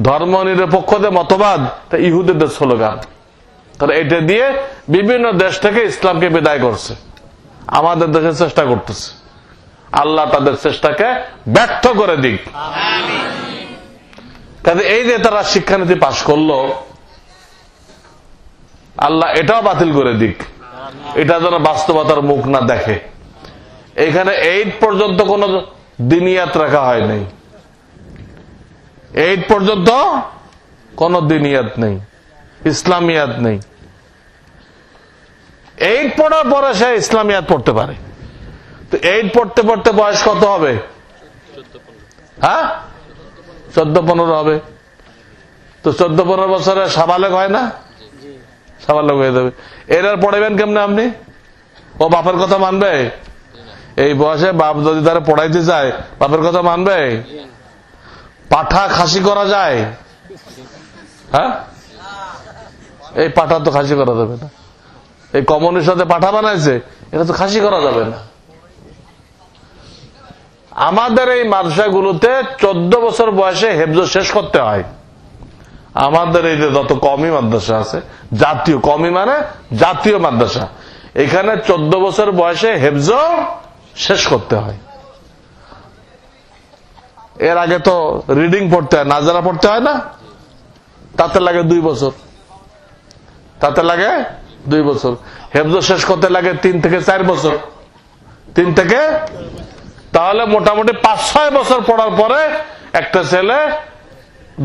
ধর্ম নিরপেক্ষদের মতবাদ, এটা ইহুদিদের স্লোগান। তাহলে এটা দিয়ে বিভিন্ন দেশ থেকে ইসলামকে বিদায় করছে, আমাদের দেশে চেষ্টা করতেছে। আল্লাহ তাদের চেষ্টাকে ব্যর্থ করে দিক। কাজে এই যে তারা শিক্ষানীতি পাশ করলো, আল্লাহ এটাও বাতিল করে দিক, এটা যেন বাস্তবতার মুখ না দেখে। এখানে 8 পর্যন্ত কোন দিনিয়াত রাখা হয় নাই, 8 পর্যন্ত কোন দিনিয়াত নেই, ইসলামিয়াত নেই। 8 পড়ার পরে সে ইসলামিয়াত পড়তে পারে। তো 8 পড়তে পড়তে বয়স কত হবে? হ্যাঁ, 14-15 হবে। তো 14-15 বছরে সাবালক হয় না? সাবালক হয়ে যাবে। এর আর পড়াবেন কেমনে আপনি? ও বাপের কথা মানবে? এই বয়সে বাপ যদি তারা পড়াইতে চায়, বাপের কথা মানবে? পাঠা খাসি করা যায়? হ্যাঁ, এই পাঠা তো খাসি করা যাবে না। এই কমিউনিস্ট সাথে পাঠা বানাইছে, এটা তো খাসি করা যাবে না। আমাদের এই মাদ্রাসাগুলোতে 14 বছর বয়সে হেফজ শেষ করতে হয়। আমাদের এই যে যত কমি মাদ্রাসা আছে, জাতীয় কমি মানে জাতীয় মাদ্রাসা, এখানে 14 বছর বয়সে হেফজ শেষ করতে হয়। এর আগে তো রিডিং পড়তে হয়, নাজারা পড়তে হয় না? তাতে লাগে 2 বছর, তাতে লাগে 2 বছর। হেফজ শেষ করতে লাগে 3 থেকে 4 বছর, 3 থেকে, তাহলে মোটামুটি 5-6 বছর পড়ার পরে একটা ছেলে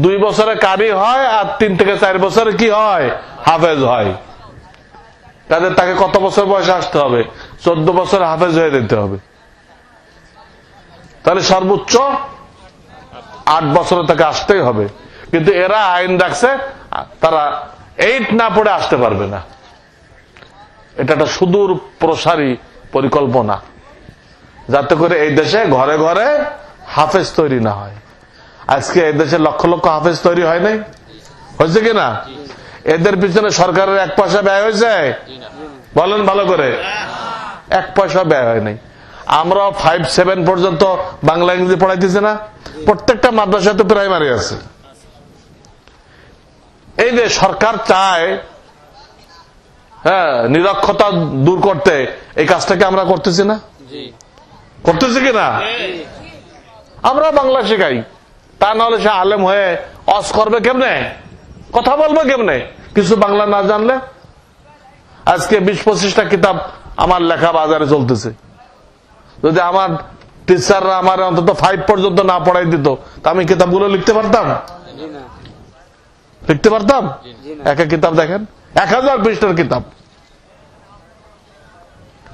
2 বছরে কারি হয়, আর 3 থেকে 4 বছরে কি হয়? হাফেজ হয়। তাদের তাকে কত বছর বয়সে আসতে হবে? 14 বছরে হাফেজ হয়ে যেতে হবে। তাহলে সর্বোচ্চ 8 বছরে তাকে আসতেই হবে। কিন্তু এরা আইন রাখছে তারা 8 না পড়ে আসতে পারবে না। এটা একটা সুদূর প্রসারী পরিকল্পনা, যাতে করে এই দেশে ঘরে ঘরে হাফেজ তৈরি না হয়। আজকে এই দেশে লক্ষ লক্ষ হাফেজ তৈরি হয় নাই, হয়েছে কিনা? এদের পিছনে সরকারের 1 পয়সা ব্যয় হয়েছে? বলেন ভালো করে, 1 পয়সা ব্যয় হয় নাই। আমরা 5-7 পর্যন্ত বাংলা ইংরেজি পড়াইতেছি না? প্রত্যেকটা মাদ্রাসাতে প্রাইমারি আছে। এই যে সরকার চায় নিরক্ষরতা দূর করতে, এই কাজটাকে আমরা করতেছি না? করতেছি কিনা? আমরা বাংলা শেখাই, তা নাহলে সে আলেম হয়ে অস করবে কেমনে, কথা বলবে কেমনে কিছু বাংলা না জানলে? আজকে 20-25টা কিতাব আমার লেখা বাজারে চলতেছে। যদি আমার টিচাররা আমার অন্তত 5 পর্যন্ত না পড়াই দিত, তা আমি কিতাবগুলো লিখতে পারতাম? লিখতে পারতাম? এক কিতাব দেখেন 1000 পৃষ্ঠার কিতাব।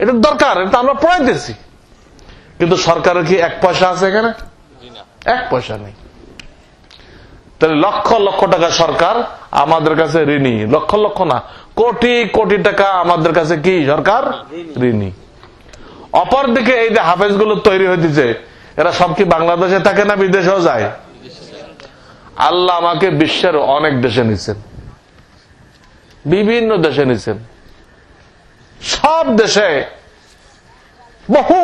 এটা দরকার, এটা আমরা পড়াইতেছি। কিন্তু সরকারের কি 1 পয়সা আছে এখানে? 1 পয়সা নেই। তাহলে লক্ষ লক্ষ টাকা সরকার আমাদের কাছে ঋণী, লক্ষ লক্ষ না, কোটি কোটি টাকা আমাদের কাছে কি সরকার ঋণী। অপরদিকে এই যে হাফেজ গুলো তৈরি হইতেছে, এরা সব কি বাংলাদেশে থাকে না বিদেশেও যায়? আল্লাহ আমাকে বিশ্বের অনেক দেশে নিছেন, বিভিন্ন দেশে নিছেন। সব দেশে বহু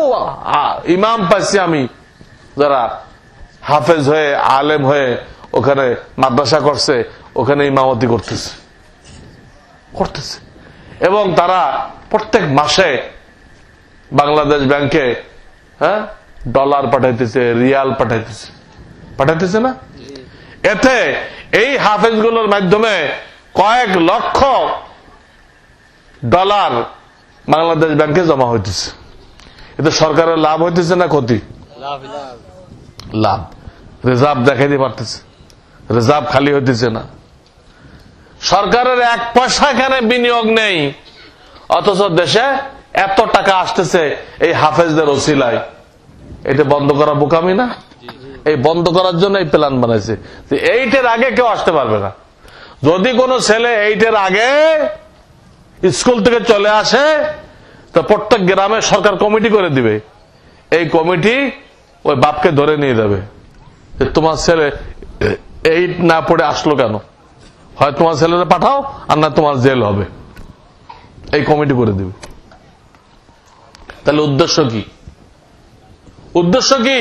ইমাম পাইছি আমি, যারা হাফেজ হয়ে আলেম হয়ে ওখানে মাদ্রাসা করছে, ওখানে ইমামতি করতেছে। এবং তারা প্রত্যেক মাসে বাংলাদেশ ব্যাংকে ডলার পাঠাইতেছে, রিয়াল পাঠাইতেছে না? এতে এই হাফেজগুলোর মাধ্যমে কয়েক লক্ষ ডলার বাংলাদেশ ব্যাংকে জমা হইতেছে। এতে সরকারের লাভ হইতেছে না ক্ষতি? লাভ। রিজার্ভ দেখাইতে পারতেছে, রিজার্ভ খালি হইতেছে না। সরকারের 1 পয়সা এখানে বিনিয়োগ নেই, অথচ দেশে এত টাকা আসতেছে এই হাফেজদের ওসিলায়। এটা বন্ধ করা বোকামি না? এই বন্ধ করার জন্য এই প্ল্যান বানাইছে যে 8-এর আগে কেউ আসতে পারবে না। যদি কোনো ছেলে 8-এর আগে স্কুল থেকে চলে আসে, তো প্রত্যেক গ্রামে সরকার কমিটি করে দিবে। এই কমিটি ওই বাপকে ধরে নিয়ে যাবে যে তোমার ছেলে 8 না পড়ে আসলো কেন, হয় তোমার ছেলেরা পাঠাও আর না তোমার জেল হবে। এই কমিটি করে দিবে। তাহলে উদ্দেশ্য কি? উদ্দেশ্য কি?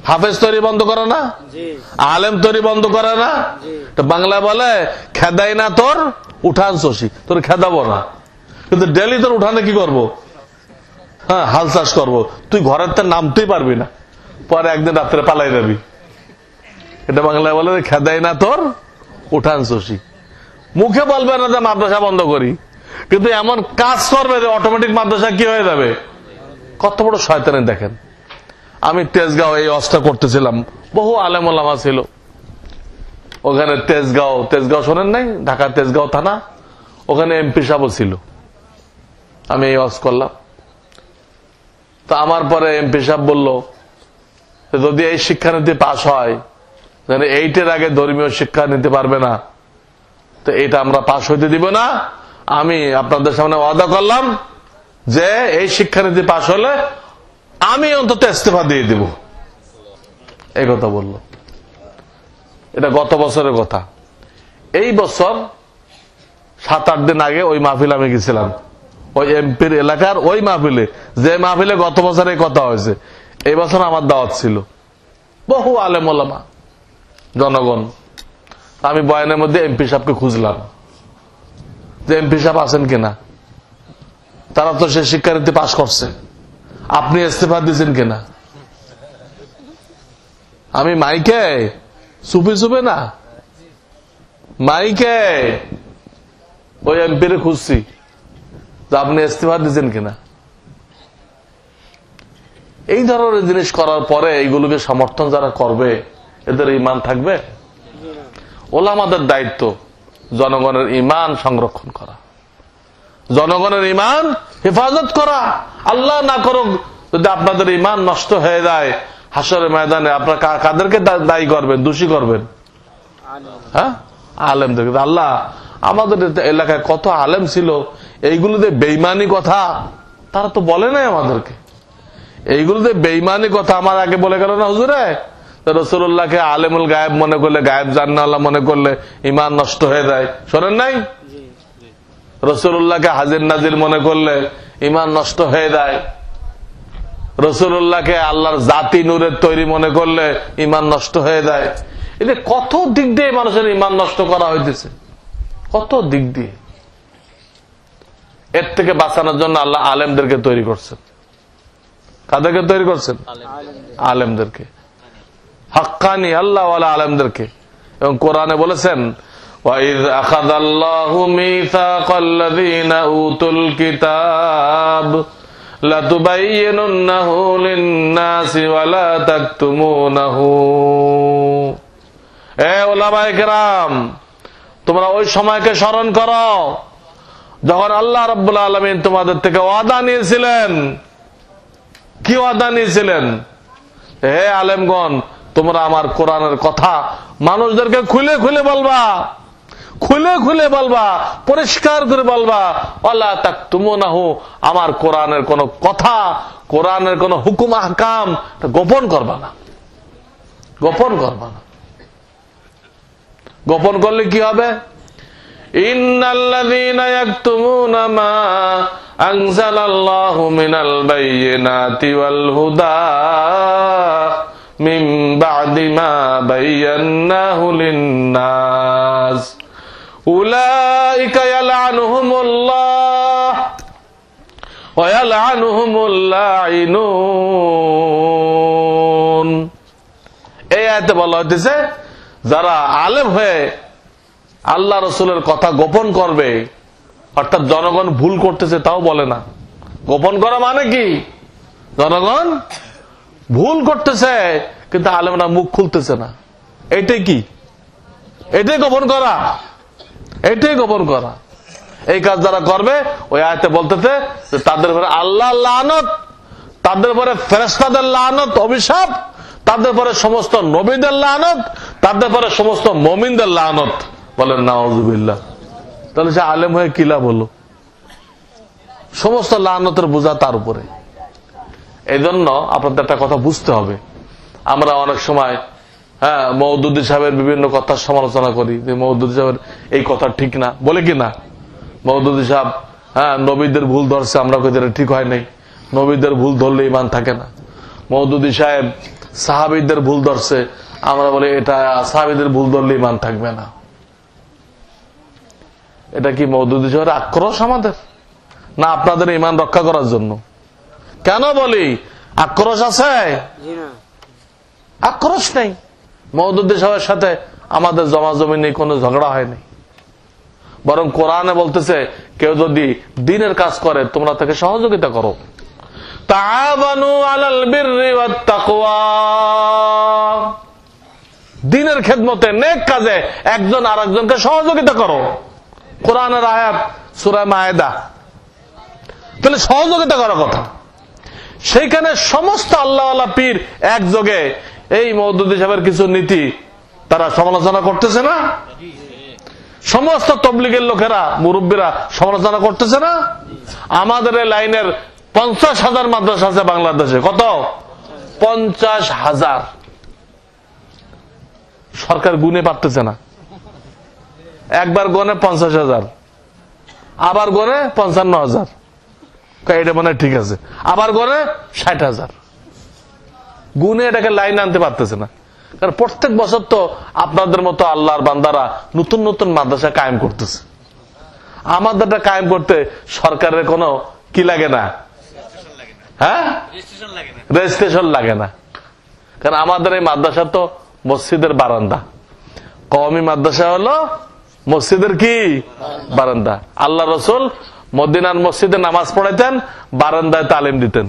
হাফেজ তৈরি বন্ধ করে না, আলেম তৈরি বন্ধ করে না। বাংলা বলে খেদাই না তোর উঠান শশী, তোর খেদাবো না, কিন্তু ডেলি তোর উঠানে কি করবো? হাল চাষ করবো। তুই ঘরের তো নামতেই পারবি না, পরে একদিন রাত্রে পালাই যাবি। এটা বাংলায় বলে খেদাই না তোর উঠান শশী। মুখে বলবে না যে মাদ্রাসা বন্ধ করি, কিন্তু এমন কাজ করবে যে অটোমেটিক মাদ্রাসা কি হয়ে যাবে। কত বড় শয়তানি দেখেন। আমি তেজগাঁও এই অস্ত্র করতেছিলাম, বহু আলেম ওলামা ছিল ওখানে। তেজগাঁও শোনেন নাই? ঢাকা তেজগাঁও থানা, ওখানে এমপি সাহেব ছিল। আমি এই অস্ত্র করলাম। তো আমার পরে এমপি সাহেব বলল, যদি এই শিক্ষানীতি পাশ হয়, 8-এর আগে ধর্মীয় শিক্ষা নিতে পারবে না, তো এটা আমরা পাশ হইতে দিব না। আমি আপনাদের সামনে ওয়াদা করলাম যে এই শিক্ষানীতি পাশ হলে আমি অন্তত ইস্তেফা দিয়ে দিব। এই কথা বলল। এটা গত বছরের কথা। এই বছর 7-8 দিন আগে ওই মাহফিল আমি গেছিলাম, ওই এমপির এলাকার ওই মাহফিলে, যে মাহফিলে গত বছর এই কথা হয়েছে। এই বছর আমার দাওয়াত ছিল, বহু আলেম ওলামা, জনগণ। আমি বয়ানের মধ্যে এমপি সাহেবকে খুঁজলাম যে এমপি সাহেব আছেন কিনা। তারা তো সে শিক্ষানীতি পাশ করছে, আপনি ইস্তেফা দিয়েছেন কিনা। আমি মাইকে চুপে না, মাইকে ওই এমপির খুঁজছি যে আপনি ইস্তেফা দিয়েছেন কিনা। এই ধরনের জিনিস করার পরে এইগুলোকে সমর্থন যারা করবে, এদের ঈমান থাকবে? ওলামাদের দায়িত্ব জনগণের ঈমান সংরক্ষণ করা, জনগণের ঈমান হেফাজত করা। আল্লাহ না করুক যদি আপনাদের ঈমান নষ্ট হয়ে যায়, হাসরের ময়দানে আপনারা কাদেরকে দায়ী করবেন, দোষী করবেন? হ্যাঁ, আলেমদেরকে। আল্লাহ আমাদের এলাকায় কত আলেম ছিল, এইগুলোতে বেইমানি কথা তারা তো বলে নাই আমাদেরকে। এইগুলোতে বেইমানি কথা আমার আগে বলে গেল না হুজুরে, রাসূলুল্লাহকে আলেমুল গায়েব মনে করলে, গায়েব জান্নাল্লাহ মনে করলে ইমান নষ্ট হয়ে যায়। শোনেন নাই? রাসূলুল্লাহকে হাজির নাজির মনে করলে ইমান নষ্ট হয়ে যায়। রাসূলুল্লাহকে আল্লাহর জাতি নূরের তৈরি মনে করলে ইমান নষ্ট হয়ে যায়। এতে কত দিক দিয়ে মানুষের ইমান নষ্ট করা হইতেছে, কত দিক দিয়ে। এর থেকে বাঁচানোর জন্য আল্লাহ আলেমদেরকে তৈরি করছেন। কাদেরকে তৈরি করছেন? আলেমদেরকে, হাক্কানি আল্লাহ ওয়ালা আলেমদেরকে। এবং কোরআনে বলেছেন, وَإِذْ أَخَذَ اللَّهُ مِيثَاقَ الَّذِينَ أُوتُوا الْكِتَابَ لَتُبَيِّنُنَّهُ لِلنَّاسِ وَلَا تَكْتُمُونَهُ। এ উলামায়ে কেরাম, তোমরা ওই সময়কে স্মরণ করো যখন আল্লাহ রাব্বুল আলামিন তোমাদের থেকে ওয়াদা নিয়েছিলেন। কি ওয়াদা নিয়েছিলেন? হে আলেমগণ, তোমরা আমার কোরআনের কথা মানুষদেরকে খুলে খুলে বলবা, খুলে খুলে বলবা, পরিষ্কার করে বলবা। ওয়ালা তাকতুমুনাহু, আমার কোরআনের কোন কথা, কোরআনের কোন হুকুম আহকাম গোপন করবা না, গোপন করবা না। গোপন করলে কি হবে? ইন্নাল্লাযীনা ইয়াকতুমুনা মা আনজালাল্লাহু মিনাল বায়্যিনাতি ওয়াল হুদা মিন বা'দি মা বায়্যানাহু লিন-নাস উলাইকা ইয়ালআনুহুমুল্লাহ ওয়া ইয়ালআনুহুমুল লাঈনুন। এই আয়াতে বলা হইতেছে, যারা আলেম হয়ে আল্লাহ রসুলের কথা গোপন করবে, অর্থাৎ জনগণ ভুল করতেছে তাও বলে না। গোপন করা মানে কি? জনগণ ভুল করতেছে কিন্তু আলেমরা মুখ খুলতেছে না, এটাই কি? এটাই গোপন করা, এটাই গোপন করা। এই কাজ যারা করবে, ওই আয়াতে বলতেছে যে তাদের উপরে আল্লাহ লানত, তাদের উপরে ফেরেশতাদের লানত, অভিশাপ, তাদের পরে সমস্ত নবীদের লানত, তাদের পরে সমস্ত মুমিনদের লানত। বলেন নাউযুবিল্লাহ। তাহলে সে আলেম হয়ে কি লাভ হলো? সমস্ত লানতের বোঝা তার উপরে। এই জন্য আপনাদের একটা কথা বুঝতে হবে। আমরা অনেক সময় মওদুদী সাহেবের বিভিন্ন কথা সমালোচনা করি যে মওদুদী সাহেবের এই কথা ঠিক না, বলে কি না? মওদুদী সাহেব নবীদের ভুল ধরছে, আমরা কই এটা ঠিক হয় নাই। নবীদের ভুল ধরলে ঈমান থাকে না। মওদুদী সাহেব সাহাবীদের ভুল ধরছে, আমরা বলি এটা সাহাবীদের ভুল ধরলে ঈমান থাকবে না। এটা কি মওদুদী সাহেবের আক্রোশ আমাদের, না আপনাদের ঈমান রক্ষা করার জন্য? কেন বলি আক্রোশ আছে? আক্রোশ নেই। মওদুদী সাহেবের সাথে আমাদের জমাজমি নেই, কোনো ঝগড়া হয়নি। বরং কোরআনে বলতেছে, কেউ যদি দ্বীনের কাজ করে তোমরা তাকে সহযোগিতা করো। তাআওয়ানু আলাল বিররি ওয়াত তাকওয়া, দ্বীনের খেদমতে, নেক কাজে একজন আরেকজনকে সহযোগিতা করো। কোরআনের আয়াত সূরা মায়েদা। তাহলে সহযোগিতা করার কথা। সেইখানে সমস্ত আল্লাহওয়ালা পীর একযোগে এই মওদুদী সাহেবের কিছু নীতি তারা সমালোচনা করতেছে না? সমস্ত তবলিগের লোকেরা, মুরব্বীরা সমালোচনা করতেছে না? আমাদের এই লাইনের 50,000 মাদ্রাসা আছে বাংলাদেশে। কত? 50,000। সরকার গুনে পারতেছে না। একবার গনে 50,000, আবার গনে 55,000, এটা মনে ঠিক আছে, আবার গনে 60,000। গুনে এটাকে লাইন আনতে পারতেছে না। কারণ প্রত্যেক বছর তো আপনাদের মতো আল্লাহর বান্দারা নতুন নতুন মাদ্রাসা কায়েম করতেছে। আমাদেরটা কায়েম করতে সরকারের কোনো কি লাগে না, রেজিস্ট্রেশন লাগে না। কারণ আমাদের এই মাদ্রাসা তো মসজিদের বারান্দা। কওমি মাদ্রাসা হলো মসজিদের কি বারান্দা। আল্লাহ রসুল মদিনার মসজিদে নামাজ পড়াইতেন, বারান্দায় তালিম দিতেন।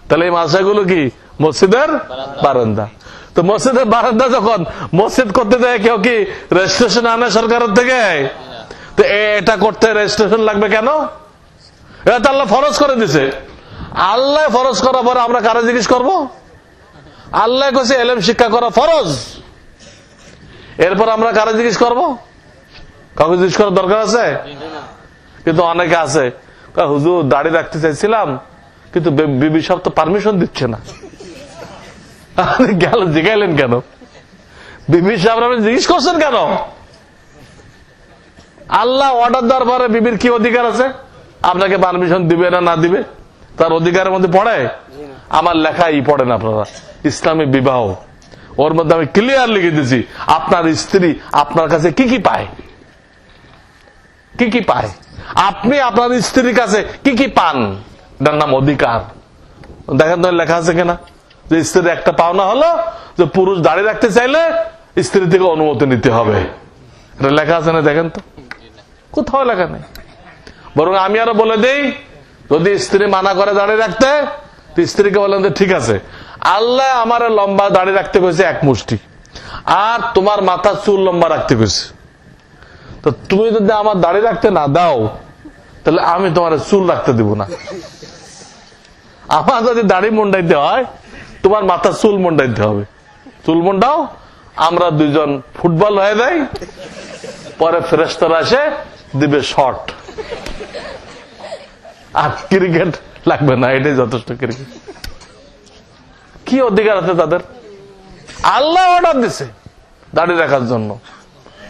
তাহলে এই মাদ্রাসাগুলো কি মসজিদের বারান্দা। তো মসজিদের বারান্দা যখন মসজিদ করতে যায়, কেউ কি রেজিস্ট্রেশন আনে সরকারের থেকে? তো এটা করতে রেজিস্ট্রেশন লাগবে কেন? এটা তো আল্লাহ ফরজ করে দিছে। আল্লাহ ফরজ করার পরে আমরা কারা জিজ্ঞেস করবো? আল্লাহ কইছে এলেম শিক্ষা করা ফরজ। এরপর আমরা কারে জিজ্ঞেস করবো? কাউকে জিজ্ঞেস করার দরকার আছে? কিন্তু অনেকে আছে, হুজুর দাড়ি রাখতে চাইছিলাম কিন্তু বিবি সব তো পারমিশন দিচ্ছে না। গেল জিগাইলেন কেন? বিবি সাহেব আপনি জিজ্ঞেস করছেন কেন? আল্লাহ অর্ডার দেওয়ার পরে বিবির কি অধিকার আছে আপনাকে পারমিশন দিবে না না দিবে? তার অধিকারের মধ্যে পড়ে? আমার লেখাই পড়েন আপনারা, ইসলামী বিবাহ, ওর মধ্যে আমি ক্লিয়ার লিখে দিয়েছি আপনার স্ত্রী আপনার কাছে কি কি পায়, কি কি পায়, আপনি আপনার স্ত্রীর কাছে কি কি পান, এটার নাম অধিকার। দেখেন তো লেখা আছে কিনা যে স্ত্রীর একটা পাওনা হলো যে পুরুষ দাড়ি রাখতে চাইলে স্ত্রী থেকে অনুমতি নিতে হবে। এটা লেখা আছে না? দেখেন তো, কোথাও লেখা নেই। বরং আমি আরো বলে দেই, যদি স্ত্রী মানা করে দাড়ি রাখতে, স্ত্রীকে বলেন যে ঠিক আছে, আল্লাহ আমার লম্বা দাড়ি রাখতে কইছে এক মুষ্টি, আর তোমার মাথার চুল লম্বা রাখতে কইছে, তো তুমি যদি আমার দাড়ি রাখতে না দাও তাহলে আমি তোমার চুল রাখতে দিব না। আমার যদি দাড়ি মুন্ডাইতে হয় তোমার মাথার চুল মুন্ডাইতে হবে। চুল মুন্ডাও, আমরা দুইজন ফুটবল হয়ে যাই, পরে ফেরেশতারা এসে দিবে শর্ট, আর ক্রিকেট লাগবে না, এটাই যথেষ্ট। ক্রিকেট কি অধিকার আছে তাদের? আল্লাহ অর্ডার দিছে দাড়ি রাখার জন্য।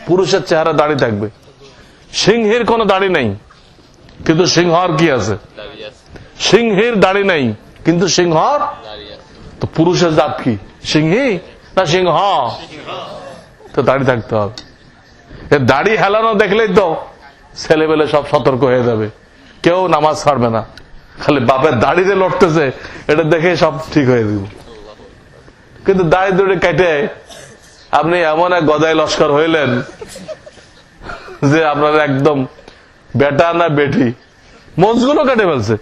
পুরুষের চেহারা দাড়ি থাকবে, সিংহের কোনো দাড়ি নেই কিন্তু সিংহর কি আছে? সিংহের দাড়ি নেই কিন্তু সিংহর। তো পুরুষের জাত কি, সিংহী না সিংহ? তো দাড়ি থাকতে হবে। দাড়ি হেলানো দেখলেই তো ছেলেবেলে সব সতর্ক হয়ে যাবে, কেউ নামাজ ছাড়বে না, খালি বাপের দাড়িতে লড়তেছে এটা দেখে সব ঠিক হয়ে দিব। কিন্তু দাড়ি দুড়ি কেটে আপনি এমন এক গদাই লস্কর হইলেন যে আপনার একদম বেটা না বেটি, মোজগুলো কেটে ফেলছে।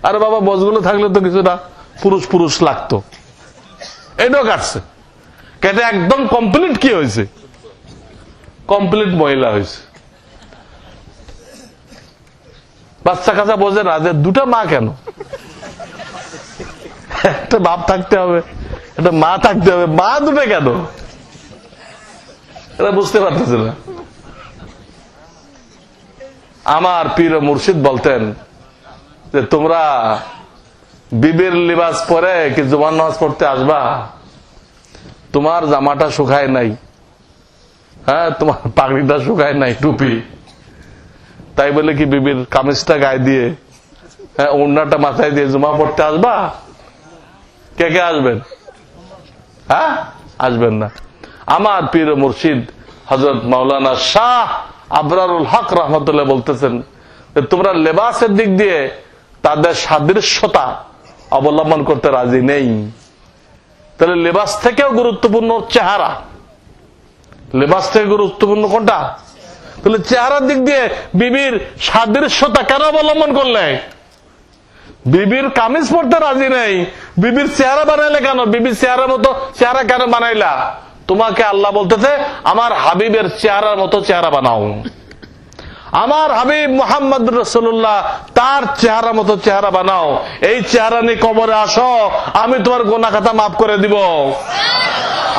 আরে বাবা, মোজগুলো থাকলে তো কিছু না, পুরুষ পুরুষ লাগতো, এটাও কাটছে, কেটে একদম কমপ্লিট কি হয়েছে? কমপ্লিট মহিলা হয়েছে। বাচ্চা কাচ্চা বোঝে না যে দুটা মা কেন, একটা বাপ থাকতে হবে, একটা মা থাকতে হবে, মা দুটো কেন এটা বুঝতে পারতেছে না। আমার পীর মুর্শিদ বলতেন যে তোমরা বিবির লিবাস পরে কি জুমার নামাজ পড়তে আসবা, তোমার জামাটা শুকায় নাই, হ্যাঁ তোমার পাগড়িটা শুকায় নাই, টুপি, তাই বলে কি বিবির কামিজটা গায়ে দিয়ে, হ্যাঁ ওড়নাটা মাথায় দিয়ে জুমা পড়তে আসবা? কে কে আসবেন? হ্যাঁ আসবেন না। আমার পীর মুর্শিদ হযরত মাওলানা শাহ আবরারুল হক রহমতুল্লাহ বলতেছেন তোমরা লেবাসের দিক দিয়ে তাদের সাদৃশ্যতা অবলম্বন করতে রাজি নেই, তাহলে লেবাস থেকেও গুরুত্বপূর্ণ চেহারা। লেবাস থেকে গুরুত্বপূর্ণ কোনটা? তাহলে চেহারার দিক দিয়ে বিবির সাদৃশ্যতা কেন অবলম্বন করলে? বিবির কামিজ পড়তে রাজি নেই, বিবির চেহারা বানাইলে কেন? বিবির চেহারার মতো চেহারা কেন বানাইলা? তোমাকে আল্লাহ বলতেছে আমার হাবিবের চেহারার মতো চেহারা বানাও, আমার হাবিব মুহাম্মদ রাসূলুল্লাহ তার চেহারা মতো চেহারা বানাও, এই চেহারা নিয়ে কবরে আসো, আমি তোমার গুনাহ খাতা মাফ করে দিব।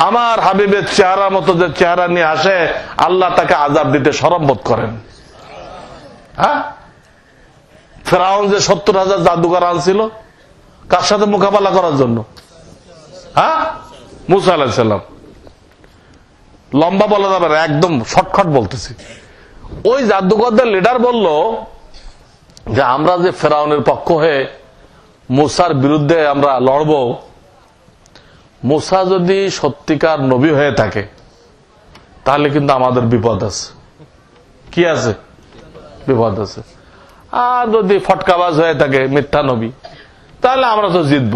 আমার হাবিবের চেহারা মতো যে চেহারা নিয়ে আসে আল্লাহ তাকে আযাব দিতে শরম বোধ করেন। হ্যাঁ, ফেরাউন যে 70,000 জাদুকর আনছিল কার সাথে মোকাবেলা করার জন্য? হ্যাঁ, মুসা আলাইহিস সালাম। লম্বা বলা যাবে না, একদম শর্টকাট বলতেছি। ওই জাদুকরদের লিডার বলল যে আমরা যে ফেরাউনের পক্ষ হয়ে মুসার বিরুদ্ধে আমরা লড়ব, মুসা যদি সত্যিকার নবী হয়ে থাকে তাহলে কিন্তু আমাদের বিপদ আছে। কি আছে? বিপদ আছে। আর যদি ফটকাবাজ হয়ে থাকে, মিথ্যা নবী, তাহলে আমরা তো জিতব।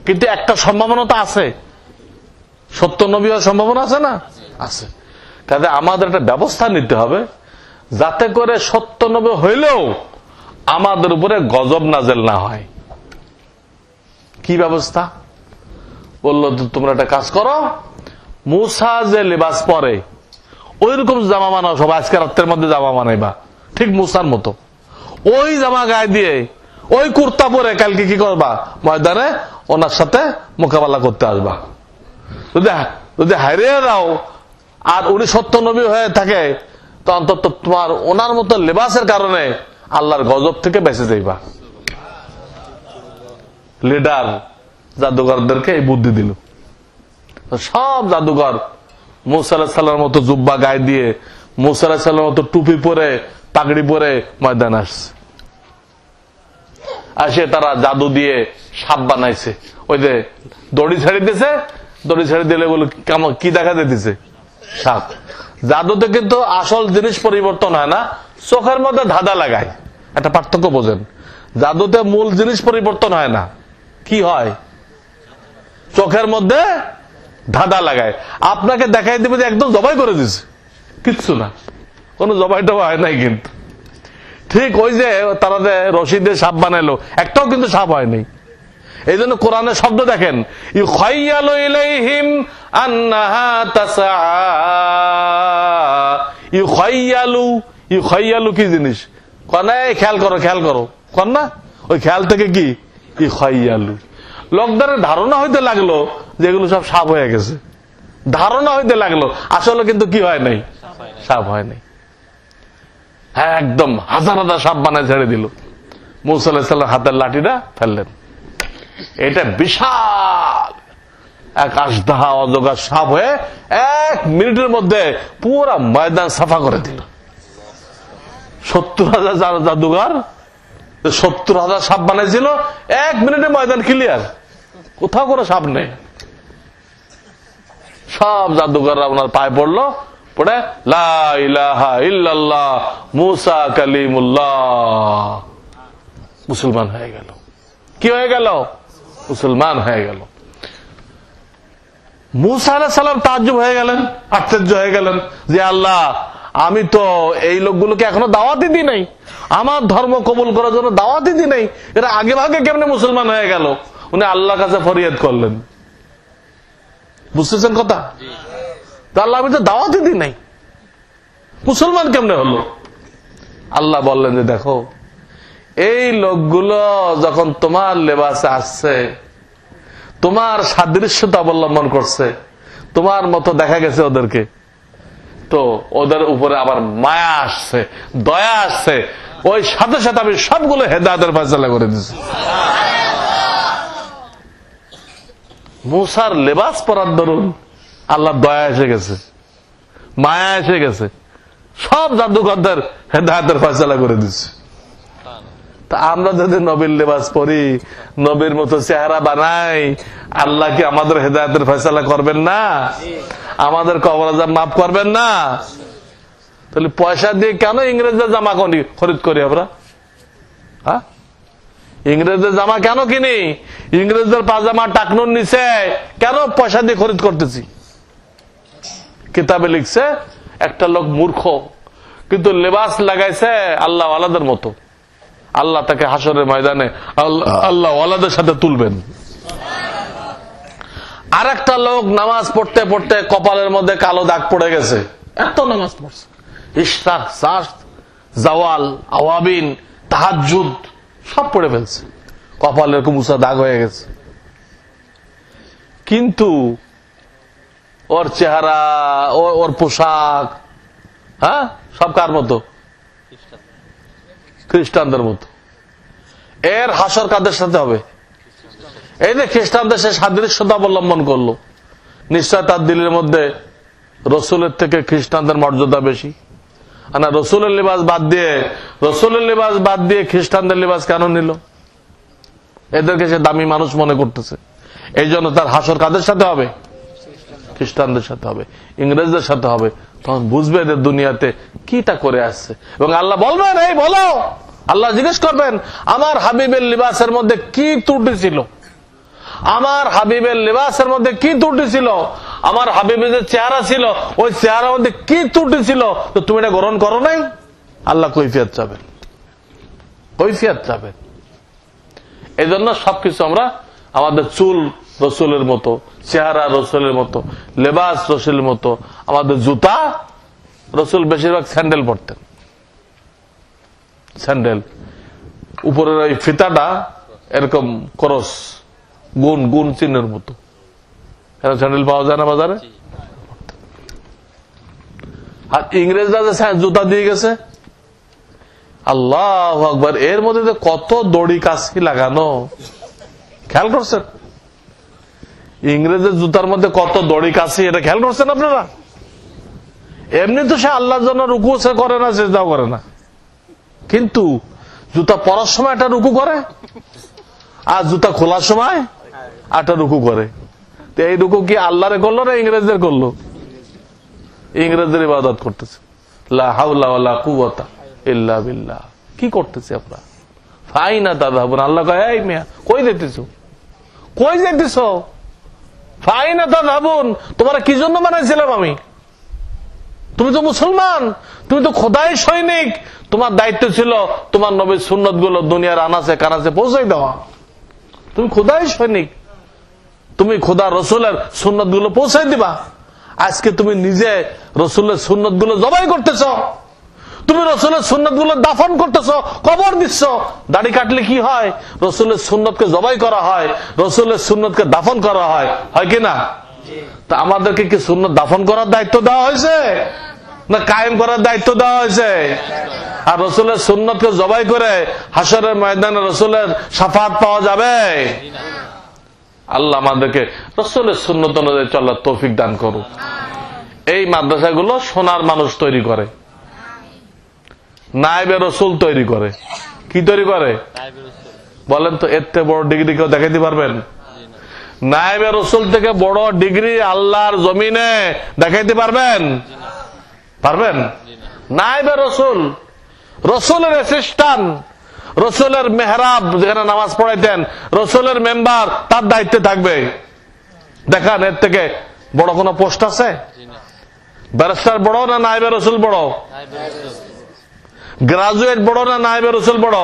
কিন্তু একটা সম্ভাবনা তো আছে, সত্য নবী হওয়ার সম্ভাবনা আছে না? আছে। কাজে আমাদের একটা ব্যবস্থা নিতে হবে যাতে করে সত্য নবী হইলেও আমাদের উপরে গজব নাজেল না হয়। কি ব্যবস্থা? বললো তোমরা একটা কাজ করো, মুসা যে লেবাস পরে ওই রকম জামা বানাও, সব আজকে রাত্রের মধ্যে জামা বানাইবা ঠিক মুসার মতো, ওই জামা গায়ে দিয়ে ওই কুর্তা পরে কালকে কি করবা? ময়দানে ওনার সাথে মোকাবেলা করতে আসবা। যদি হারিয়ে দাও আর উনি সত্য নবী হয়ে থাকে, তো অন্তত তোমার ওনার মতো লেবাসের কারণে আল্লাহর গজব থেকে বেঁচে যাইবা। লিডার জাদুঘরদেরকে এই বুদ্ধি দিল। সব জাদুঘর মুসা আলাইহিস সালামের মতো জুব্বা গায়ে দিয়ে, মুসা আলাইহিস সালামের মতো টুপি পরে, পাগড়ি পরে ময়দান আসছে। আসে তারা জাদু দিয়ে সাপ বানাইছে। ওই যে দড়ি ছেড়ে দিয়েছে, দড়ি ছেড়ে দিলে বলে কেমন কি দেখা দিতেছে? সাপ। জাদুতে কিন্তু আসল জিনিস পরিবর্তন হয় না, চোখের মধ্যে ধাঁধা লাগায়। একটা পার্থক্য বোঝেন, জাদুতে মূল জিনিস পরিবর্তন হয় না, কি হয়? চোখের মধ্যে ধাঁধা লাগায়। আপনাকে দেখাই দিবে যে একদম জবাই করে দিছে, কিচ্ছু না, কোন জবাই টবাই হয় নাই। কিন্তু ঠিক ওই যে তারা যে রশি দিয়ে সাপ বানাইলো, একটাও কিন্তু সাপ হয়নি। এই জন্য কোরআনের শব্দ দেখেন, ইউখাইয়ালু ইলাইহিম আন্নাহা তাসআ। ইউখাইয়ালু, ইউখাইয়ালু কি জিনিস? কনে খেয়াল করো, খেয়াল করো, কন না? ওই খেয়াল থেকে কি ইউখাইয়ালু। লোকদের ধারণা হইতে লাগলো যে এগুলো সব সাপ হয়ে গেছে, ধারণা হইতে লাগলো, আসলে কিন্তু কি হয় নাই? সাপ হয় নাই। হ্যাঁ, একদম হাজার হাজার সাপ বানায় ছেড়ে দিল। মুসা আলাইহিস সালাম হাতের লাঠিটা ফেললেন। এটা বিশাল এক আজদাহা অজগর সাপ হয়ে 1 মিনিটের মধ্যে পুরা ময়দান সাফা করে দিল। 70,000 জাদুঘর 70,000 সাপ বানাইছিল, 1 মিনিটে ময়দান ক্লিয়ার, কোথাও কোনো সাপ নেই। সব জাদুঘররা ওনার পায়ে পড়লো, পড়ে লা ইলাহা ইল্লাল্লাহ মুসা কালিমুল্লাহ, মুসলমান হয়ে গেল। কি হয়ে গেল? মুসলমান হয়ে গেল। মুসা আলাইহিস সালাম তাজ্জুব হয়ে গেলেন, আশ্চর্য হয়ে গেলেন যে আল্লাহ, আমি তো এই লোকগুলোকে এখনো দাওয়াতই দিই নাই, আমার ধর্ম কবুল করার জন্য দাওয়াতই দিই নাই, এরা আগে ভাগে কেমনে মুসলমান হয়ে গেল? উনি আল্লাহর কাছে ফরিয়াদ করলেন। বুঝতেছেন কথা? আল্লাহ, আমি তো দাওয়াতই দিই নাই, মুসলমান কেমনে হলো? আল্লাহ বললেন যে দেখো, এই লোকগুলো যখন তোমার লেবাসে আসছে, তোমার সাদৃশ্যতা অবলম্বন করছে, তোমার মতো দেখা গেছে ওদেরকে, তো ওদের উপরে আবার মায়া আসছে, দয়া আসছে, ওই সাথে সাথে আমি সবগুলো হেদায়েতের ফয়সালা করে দিচ্ছি। মুসার লেবাস পরার দরুন আল্লাহ দয়া এসে গেছে, মায়া এসে গেছে, সব জাদুঘরদের হেদায়েতের ফয়সালা করে দিচ্ছে। তা আমরা যদি নবীর লেবাস পরি, নবীর মতো চেহারা বানাই, আল্লাহ কি আমাদের হেদায়েতের ফয়সালা করবেন না? আমাদের কবর আযাব মাফ করবেন না? তাহলে পয়সা দিয়ে কেন ইংরেজদের জামা খরিদ করি আমরা? হ্যাঁ, ইংরেজদের জামা কেন কিনি? ইংরেজদের পাজামা টাকনুর নিচে কেন পয়সা দিয়ে খরিদ করতেছি? কিতাবে লিখছে একটা লোক মূর্খ, কিন্তু লেবাস লাগাইছে আল্লাহ ওয়ালাদের মতো। আল্লাহ তাকে হাসরের ময়দানে আল্লাহ ওয়ালাদের সাথে তুলবেন। আর একটা লোক নামাজ পড়তে পড়তে কপালের মধ্যে কালো দাগ পড়ে গেছে, এত নামাজ পড়ছে, ইশরাক, সাস, জাওয়াল, আওয়াবিন, তাহাজ্জুদ সব পড়ে ফেলছে, কপালের এরকম উঁচা দাগ হয়ে গেছে। কিন্তু ওর চেহারা, ওর পোশাক, হ্যাঁ, সব কার মতো? খ্রিস্টানদের মতো। এর হাসর কাদের সাথে হবে? এই যে খ্রিস্টানদের সে সাদৃশ্যতা অবলম্বন করলো, নিশ্চয় তার দিলের মধ্যে রসুলের থেকে খ্রিস্টানদের মর্যাদা বেশি। না, রসুলের লিবাস বাদ দিয়ে খ্রিস্টানদের লিবাস কেন নিল? এদেরকে সে দামি মানুষ মনে করতেছে। এই জন্য তার হাসর কাদের সাথে হবে? খ্রিস্টানদের সাথে হবে, ইংরেজদের সাথে হবে। তখন বুঝবে এদের দুনিয়াতে কিটা করে আসছে। এবং আল্লাহ বলবেন, এই বলো, আল্লাহ জিজ্ঞেস করবেন, আমার হাবিবের লিবাসের মধ্যে কি ত্রুটি ছিল? আমার হাবিবের লিবাসের মধ্যে কি ত্রুটি ছিল? আমার হাবিবের যে চেহারা ছিল, ওই চেহারার মধ্যে কি ত্রুটি ছিল? তো তুমি এটা গ্রহণ করো নাই? আল্লাহ কৈফিয়ত চাবেন, কৈফিয়ত চাবেন। এই জন্য সবকিছু আমরা, আমাদের চুল রসুলের মতো, চেহারা রসুলের মতো, লেবাস রসুলের মতো, আমাদের জুতা, রসুল বেশিরভাগ স্যান্ডেল পরতেন। স্যান্ডেল উপরের ওই ফিতাটা এরকম ক্রস গুণ চিহ্নের মতো। স্যান্ডেল পাওয়া যায় না বাজারে? আর ইংরেজরা যে জুতা দিয়ে গেছে, আল্লাহু আকবার, এর মধ্যে কত দড়ি কাছি লাগানো, খেয়াল করছেন? ইংরেজের জুতার মধ্যে কত দড়ি কাছি, এটা খেয়াল করছেন আপনারা? এমনি তো সে আল্লাহর জন্য রুকু সে করে না, সিজদাও করে না, কিন্তু জুতা পরার সময় একটা রুকু করে, আর জুতা খোলার সময় একটা রুকু করে। তো এই রুকু কি আল্লাহরে করলো না ইংরেজদের করলো? ইংরেজদের ইবাদত করতেছে। লা হাওলা ওয়ালা কুওয়াতা ইল্লা বিল্লাহ। কি করতেছে আপনারা? ফাইনা তাযহাবুন। আল্লাহ কয়, এই মিয়া কই যাইতেছো, কই যাইতেছো? ফাইনা তাযহাবুন, তোমার কি জন্য বানাইছিলাম আমি? তুমি তো মুসলমান, তুমি তো খোদাই সৈনিক, তোমার দায়িত্ব ছিল তোমার নবীর সুন্নত গুলো দুনিয়ার আনাচে কানাচে পৌঁছাই দেওয়া। তুমি খোদাই সৈনিক, তুমি খোদা রসুলের সুন্নত গুলো পৌঁছাই দিবা। আজকে তুমি নিজে রসুলের সুন্নত গুলো জবাই করতেছ, তুমি রসুলের সুন্নত গুলো দাফন করতেছ, কবর দিচ্ছ। দাড়ি কাটলে কি হয়? রসুলের সুন্নতকে জবাই করা হয়, রসুলের সুন্নতকে দাফন করা হয়, হয় কিনা? তা আমাদেরকে কি সুন্নত দাফন করার দায়িত্ব দেওয়া হয়েছে না কায়েম করার দায়িত্ব দেওয়া হয়েছে? আর রসুলের সুন্নতকে জবাই করে হাসরের ময়দানে রসুলের শাফাত পাওয়া যাবে? আল্লাহ আমাদেরকে রসুলের সুন্নত অনুযায়ী চলার তৌফিক দান করুক। এই মাদ্রাসাগুলো সোনার মানুষ তৈরি করে, নায়েবে রসুল তৈরি করে। কি তৈরি করে বলেন তো? এর থেকে বড় ডিগ্রি কেউ দেখাইতে পারবেন? নায়েবে রসুল থেকে বড় ডিগ্রি আল্লাহর জমিনে দেখাইতে পারবেন? পারবেন? নায়েবে রসুল, রসুলের অ্যাসিস্ট্যান্ট, রসুলের মেহরাব যেখানে নামাজ পড়াইতেন রসুলের মেম্বার, তার দায়িত্বে থাকবে। দেখান এর থেকে বড় কোন পোস্ট আছে? ব্যারিস্টার বড় না নায়েবে রসুল বড়? গ্রাজুয়েট বড় না নায়েবে রসুল বড়?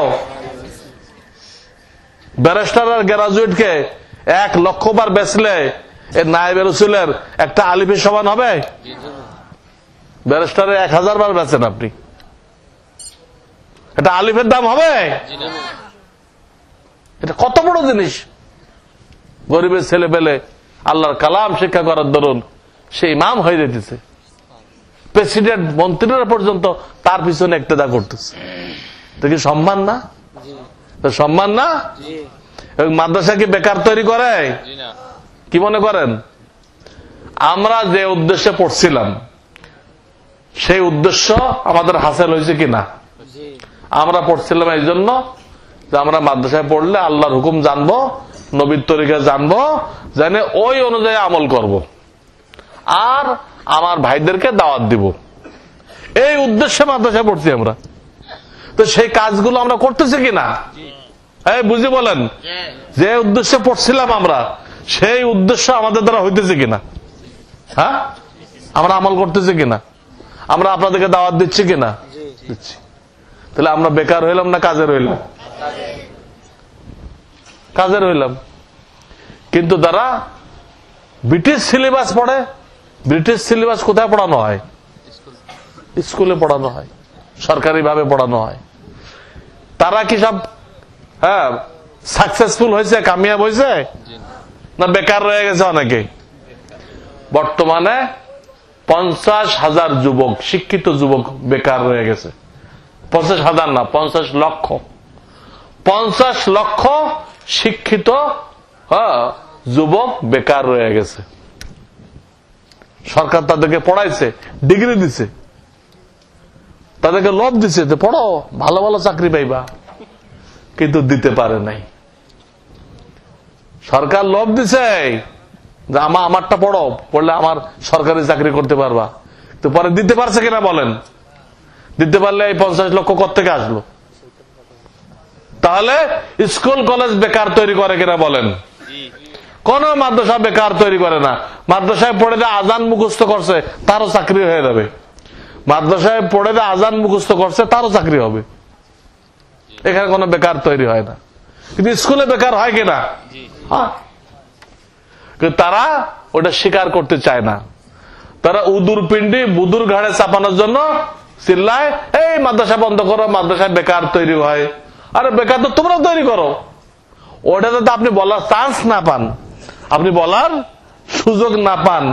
ব্যারিস্টার আর গ্রাজুয়েটকে 1,00,000 বার বেচলে এর নায়েবে রসুলের একটা আলিফের সমান হবে? ব্যারিস্টারে 1000 বার বেচেন আপনি, এটা আলিফের দাম হবে? এটা কত বড় জিনিস। গরিবের ছেলে পেলে আল্লাহর কালাম শিক্ষা করার দরুন সে ইমাম হয়ে যেতেছে, প্রেসিডেন্ট মন্ত্রীরা পর্যন্ত তার পিছনে ইক্তেদা করতেছে। তো কি সম্মান না? সম্মান না? মাদ্রাসা কি বেকার তৈরি করে? কি মনে করেন? আমরা যে উদ্দেশ্যে পড়ছিলাম সেই উদ্দেশ্য আমাদের হাসিল হয়েছে কিনা? আমরা পড়ছিলাম এই জন্য যে আমরা মাদ্রাসায় পড়লে আল্লাহর হুকুম জানবো, নবীর তরিকা জানবো, জানে ওই অনুযায়ী আমল করব, আর আমার ভাইদেরকে দাওয়াত দিব। এই উদ্দেশ্যে মাদ্রাসায় পড়ছি আমরা। তো সেই কাজগুলো আমরা করতেছি কিনা? হ্যাঁ, বুঝি বলেন? যে উদ্দেশ্যে পড়ছিলাম আমরা সেই উদ্দেশ্য আমাদের দ্বারা হইতেছে কিনা? হ্যাঁ, আমরা আমল করতেছি কিনা? আমরা আপনাদেরকে দাওয়াত দিচ্ছি কিনা? দিচ্ছি। তাহলে আমরা বেকার হইলাম না কাজের হইলাম? কাজের হইলাম। কিন্তু তারা ব্রিটিশ সিলেবাস পড়ে। ব্রিটিশ সিলেবাস কোথায় পড়ানো হয়? স্কুলে পড়ানো হয়, সরকারি ভাবে পড়ানো হয়। তারা কি সব সাকসেসফুল হয়েছে, কামিয়াব হয়েছে, না বেকার রয়ে গেছে অনেকে? বর্তমানে 50,000 যুবক, শিক্ষিত যুবক বেকার রয়ে গেছে। 50,000 না, 50 লক্ষ। 50 লক্ষ শিক্ষিত যুবক বেকার রয়ে গেছে। সরকার তাদেরকে পড়াইছে, ডিগ্রি দিছে, তাদেরকে লোভ দিছে যে পড়ো, ভালো ভালো চাকরি পাইবা, কিন্তু দিতে পারে নাই। সরকার লোভ দিছে যে আমারটা পড়ো, পড়লে আমার সরকারি চাকরি করতে পারবা, তো পরে দিতে পারছে কিনা বলেন? দিতে পারলে এই 50 লক্ষ কোত্থেকে আসলো? তাহলে স্কুল কলেজ বেকার তৈরি করে কিনা বলেন? কোন মাদ্রাসা বেকার তৈরি করে না। মাদ্রাসায় পড়ে যে আজান মুখস্থ করছে তারও চাকরি হয়ে যাবে। মাদ্রাসায় পড়ে যে আজান মুখস্থ করছে তারও চাকরি হবে। এখানে কোনো বেকার তৈরি হয় না। কিন্তু স্কুলে বেকার হয় কিনা? কিন্তু তারা ওটা স্বীকার করতে চায় না। তারা উদুর পিন্ডি বুদুর ঘাড়ে চাপানোর জন্য চিল্লায়, এই মাদ্রাসা বন্ধ করো, মাদ্রাসায় বেকার তৈরি হয়। আরে বেকার তো তোমরাও তৈরি করো। ওটা যাতে আপনি বলার চান্স না পান, আপনি বলার সুযোগ না পান,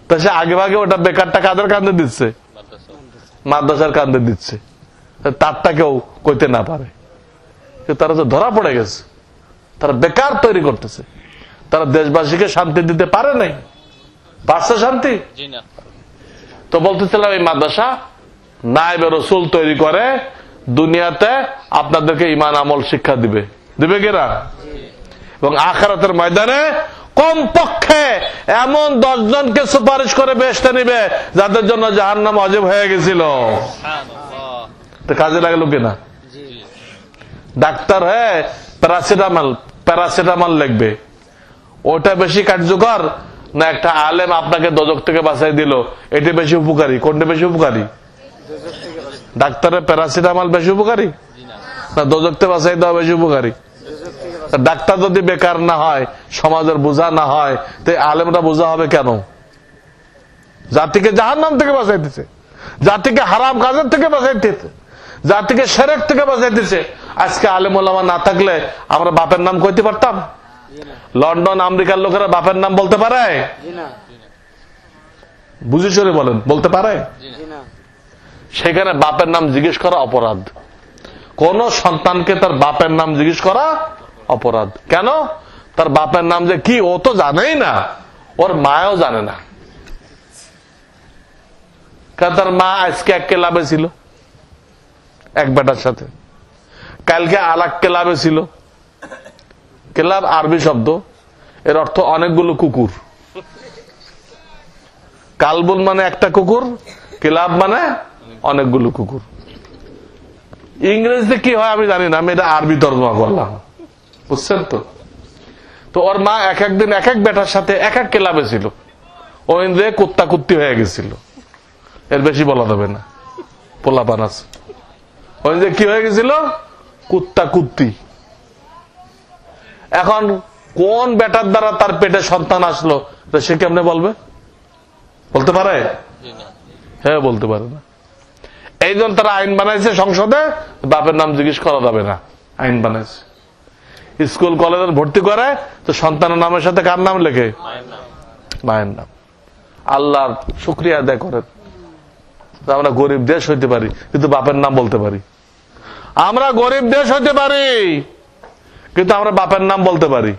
তা সে আগে ভাগে ওটা বেকারটা কাদের কাঁধে দিচ্ছে? মাদ্রাসার কান্দে দিচ্ছে, তারটা কেউ কইতে না পারে। তারা তো ধরা পড়ে গেছে, তারা বেকার তৈরি করতেছে, তারা দেশবাসীকে শান্তি দিতে পারে নাই। পারছে শান্তি? তো বলতেছিলাম এই মাদ্রাসা নায়েবে রাসূল তৈরি করে দুনিয়াতে আপনাদেরকে ঈমান আমল শিক্ষা দিবে, দিবে কিনা? এবং আখিরাতের ময়দানে কমপক্ষে এমন 10 জনকে সুপারিশ করে বেহেশতে নিবে যাদের জন্য জাহান্নাম ওয়াজিব হয়ে গেছিল। তো কাজে লাগলো কিনা? ডাক্তার হয়ে প্যারাসিটামল লিখবে, ওটা বেশি কার্যকর না একটা আলেম আপনাকে দোজখ থেকে বাঁচাই দিল, এটা বেশি উপকারী? কোনটা বেশি উপকারী? ডাক্তারের প্যারাসিটামল বেশি উপকারী না দোজখ থেকে বাঁচাই দেওয়া বেশি উপকারী? ডাক্তার যদি বেকার না হয়, সমাজের বোঝা না হয়, তো আলেমরা বোঝা হবে কেন? জাতিকে জাহান্নাম থেকে বাঁচাইতেছে, জাতিকে হারাম কাজের থেকে বাঁচাইতেছে, জাতিকে শিরক থেকে বাঁচাইতেছে। আজকে আলেম ওলামা না থাকলে আমরা বাপের নাম কইতে পারতাম? লন্ডন আমেরিকার লোকেরা বাপের নাম বলতে পারে? বুঝি সরে বলেন, বলতে পারে? সেখানে বাপের নাম জিজ্ঞেস করা অপরাধ। কোন সন্তানকে তার বাপের নাম জিজ্ঞেস করা অপরাধ। কেন? তার বাপের নাম যে কি ও তো জানেই না, ওর মাও জানে না। কারণ তার মা আজকে এক ক্লাবে ছিল এক বেটার সাথে, কালকে আলাক ক্লাবে ছিল। ক্লাব আরবি শব্দ, এর অর্থ অনেকগুলো কুকুর। কালবুন মানে একটা কুকুর, ক্লাব মানে অনেকগুলো কুকুর। ইংরেজিতে কি হয় আমি জানি না, আমি এটা আরবি তর্জমা করলাম, বুঝছেন তো? তো ওর মা এক একদিন এক এক বেটার সাথে এক এক ক্লাবে ছিল, ওই যে কুত্তা কুত্তি হয়ে গেছিল। এর বেশি বলা যাবে না, পোলাপান আছে। ওই যে কি হয়ে গেছিল? কুত্তা কুত্তি। এখন কোন বেটার দ্বারা তার পেটে সন্তান আসলো সে কেমনে বলবে? বলতে পারে? হ্যাঁ, বলতে পারে না। এই জন্য তারা আইন বানাইছে সংসদে, বাপের নাম জিজ্ঞেস করা যাবে না, আইন বানাইছে। স্কুল কলেজে ভর্তি করে তো সন্তানের নামের সাথে কার নাম লেখে? মায়ের নাম। আল্লাহর শুকরিয়া আদায় করেন আমরা গরিব দেশ হইতে পারি, কিন্তু বাপের নাম বলতে পারি। আমরা গরিব দেশ হইতে পারি, কিন্তু আমরা বাপের নাম বলতে পারি।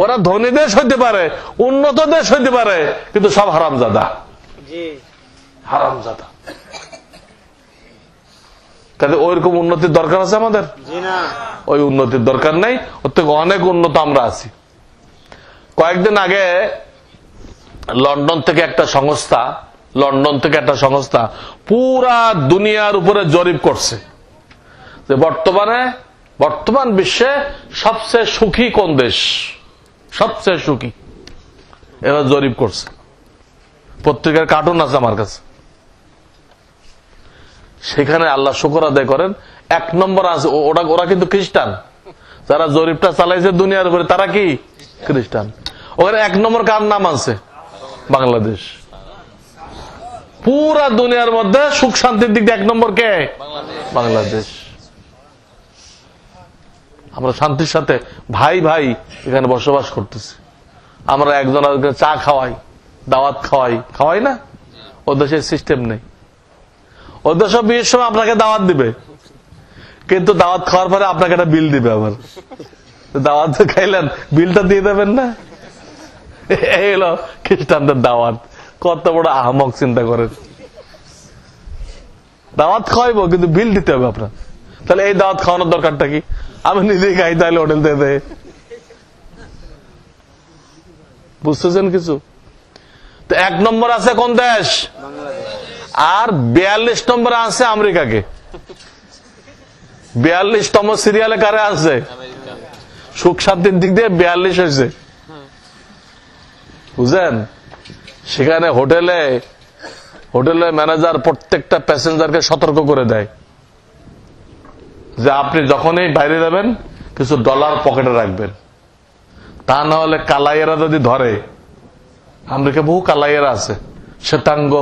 ওরা ধনী দেশ হইতে পারে, উন্নত দেশ হইতে পারে, কিন্তু সব হারামজাদা। হারামজাদা। তাহলে ওইরকম উন্নতির দরকার আছে আমাদের? ওই উন্নতির দরকার নেই, ওর থেকে অনেক উন্নত আমরা আছি। কয়েকদিন আগে লন্ডন থেকে একটা সংস্থা পুরা দুনিয়ার উপরে জরিপ করছে যে বর্তমান বিশ্বে সবচেয়ে সুখী কোন দেশ, সবচেয়ে সুখী। এরা জরিপ করছে, পত্রিকার কার্টুন আছে আমার কাছে। সেখানে আল্লাহ শুকর আদায় করেন 1 নম্বর আছে। ওরা কিন্তু খ্রিস্টান, যারা জরিপটা চালাইছে দুনিয়ার উপরে তারা কি খ্রিস্টান। ওখানে 1 নম্বর কার নাম আছে? বাংলাদেশ। পুরা দুনিয়ার মধ্যে সুখ শান্তির দিক দিয়ে 1 নম্বর কে? বাংলাদেশ। আমরা শান্তির সাথে ভাই ভাই এখানে বসবাস করতেছি। আমরা একজন আরেকজন চা খাওয়াই, দাওয়াত খাওয়াই না? ও দেশের সিস্টেম নেই। ও দেশে বিয়ের সময় আপনাকে দাওয়াত দিবে, কিন্তু দাওয়াত খাওয়ার পরে আপনাকে একটা বিল দিবে। আবার দাওয়াত খাইলেন, বিলটা দিয়ে দেবেন না? এই হলো খ্রিস্টানদের দাওয়াত। কত বড় আহমক চিন্তা করেন। দাওয়াত খাওয়াইবো, কিন্তু বিল দিতে হবে আপনার। তাহলে এই দাওয়াত খাওয়ানোর দরকারটা কি? আমি নিজেই খাই, তাহলে হোটেল দিয়ে। বুঝতেছেন কিছু? তো 1 নম্বর আছে কোন দেশ? আর 42 নম্বরে আছে আমেরিকাকে। 42তম সিরিয়ালে কারে আছে? সুখ শান্তির দিক দিয়ে 42 হয়েছে, বুঝলেন? সেখানে হোটেলে ম্যানেজার প্রত্যেকটা প্যাসেঞ্জারকে সতর্ক করে দেয় যে আপনি যখনই বাইরে যাবেন কিছু ডলার পকেটে রাখবেন, তা না হলে কালাইয়েরা যদি ধরে। আমেরিকা বহু কালাইয়েরা আছে, শ্বেতাঙ্গ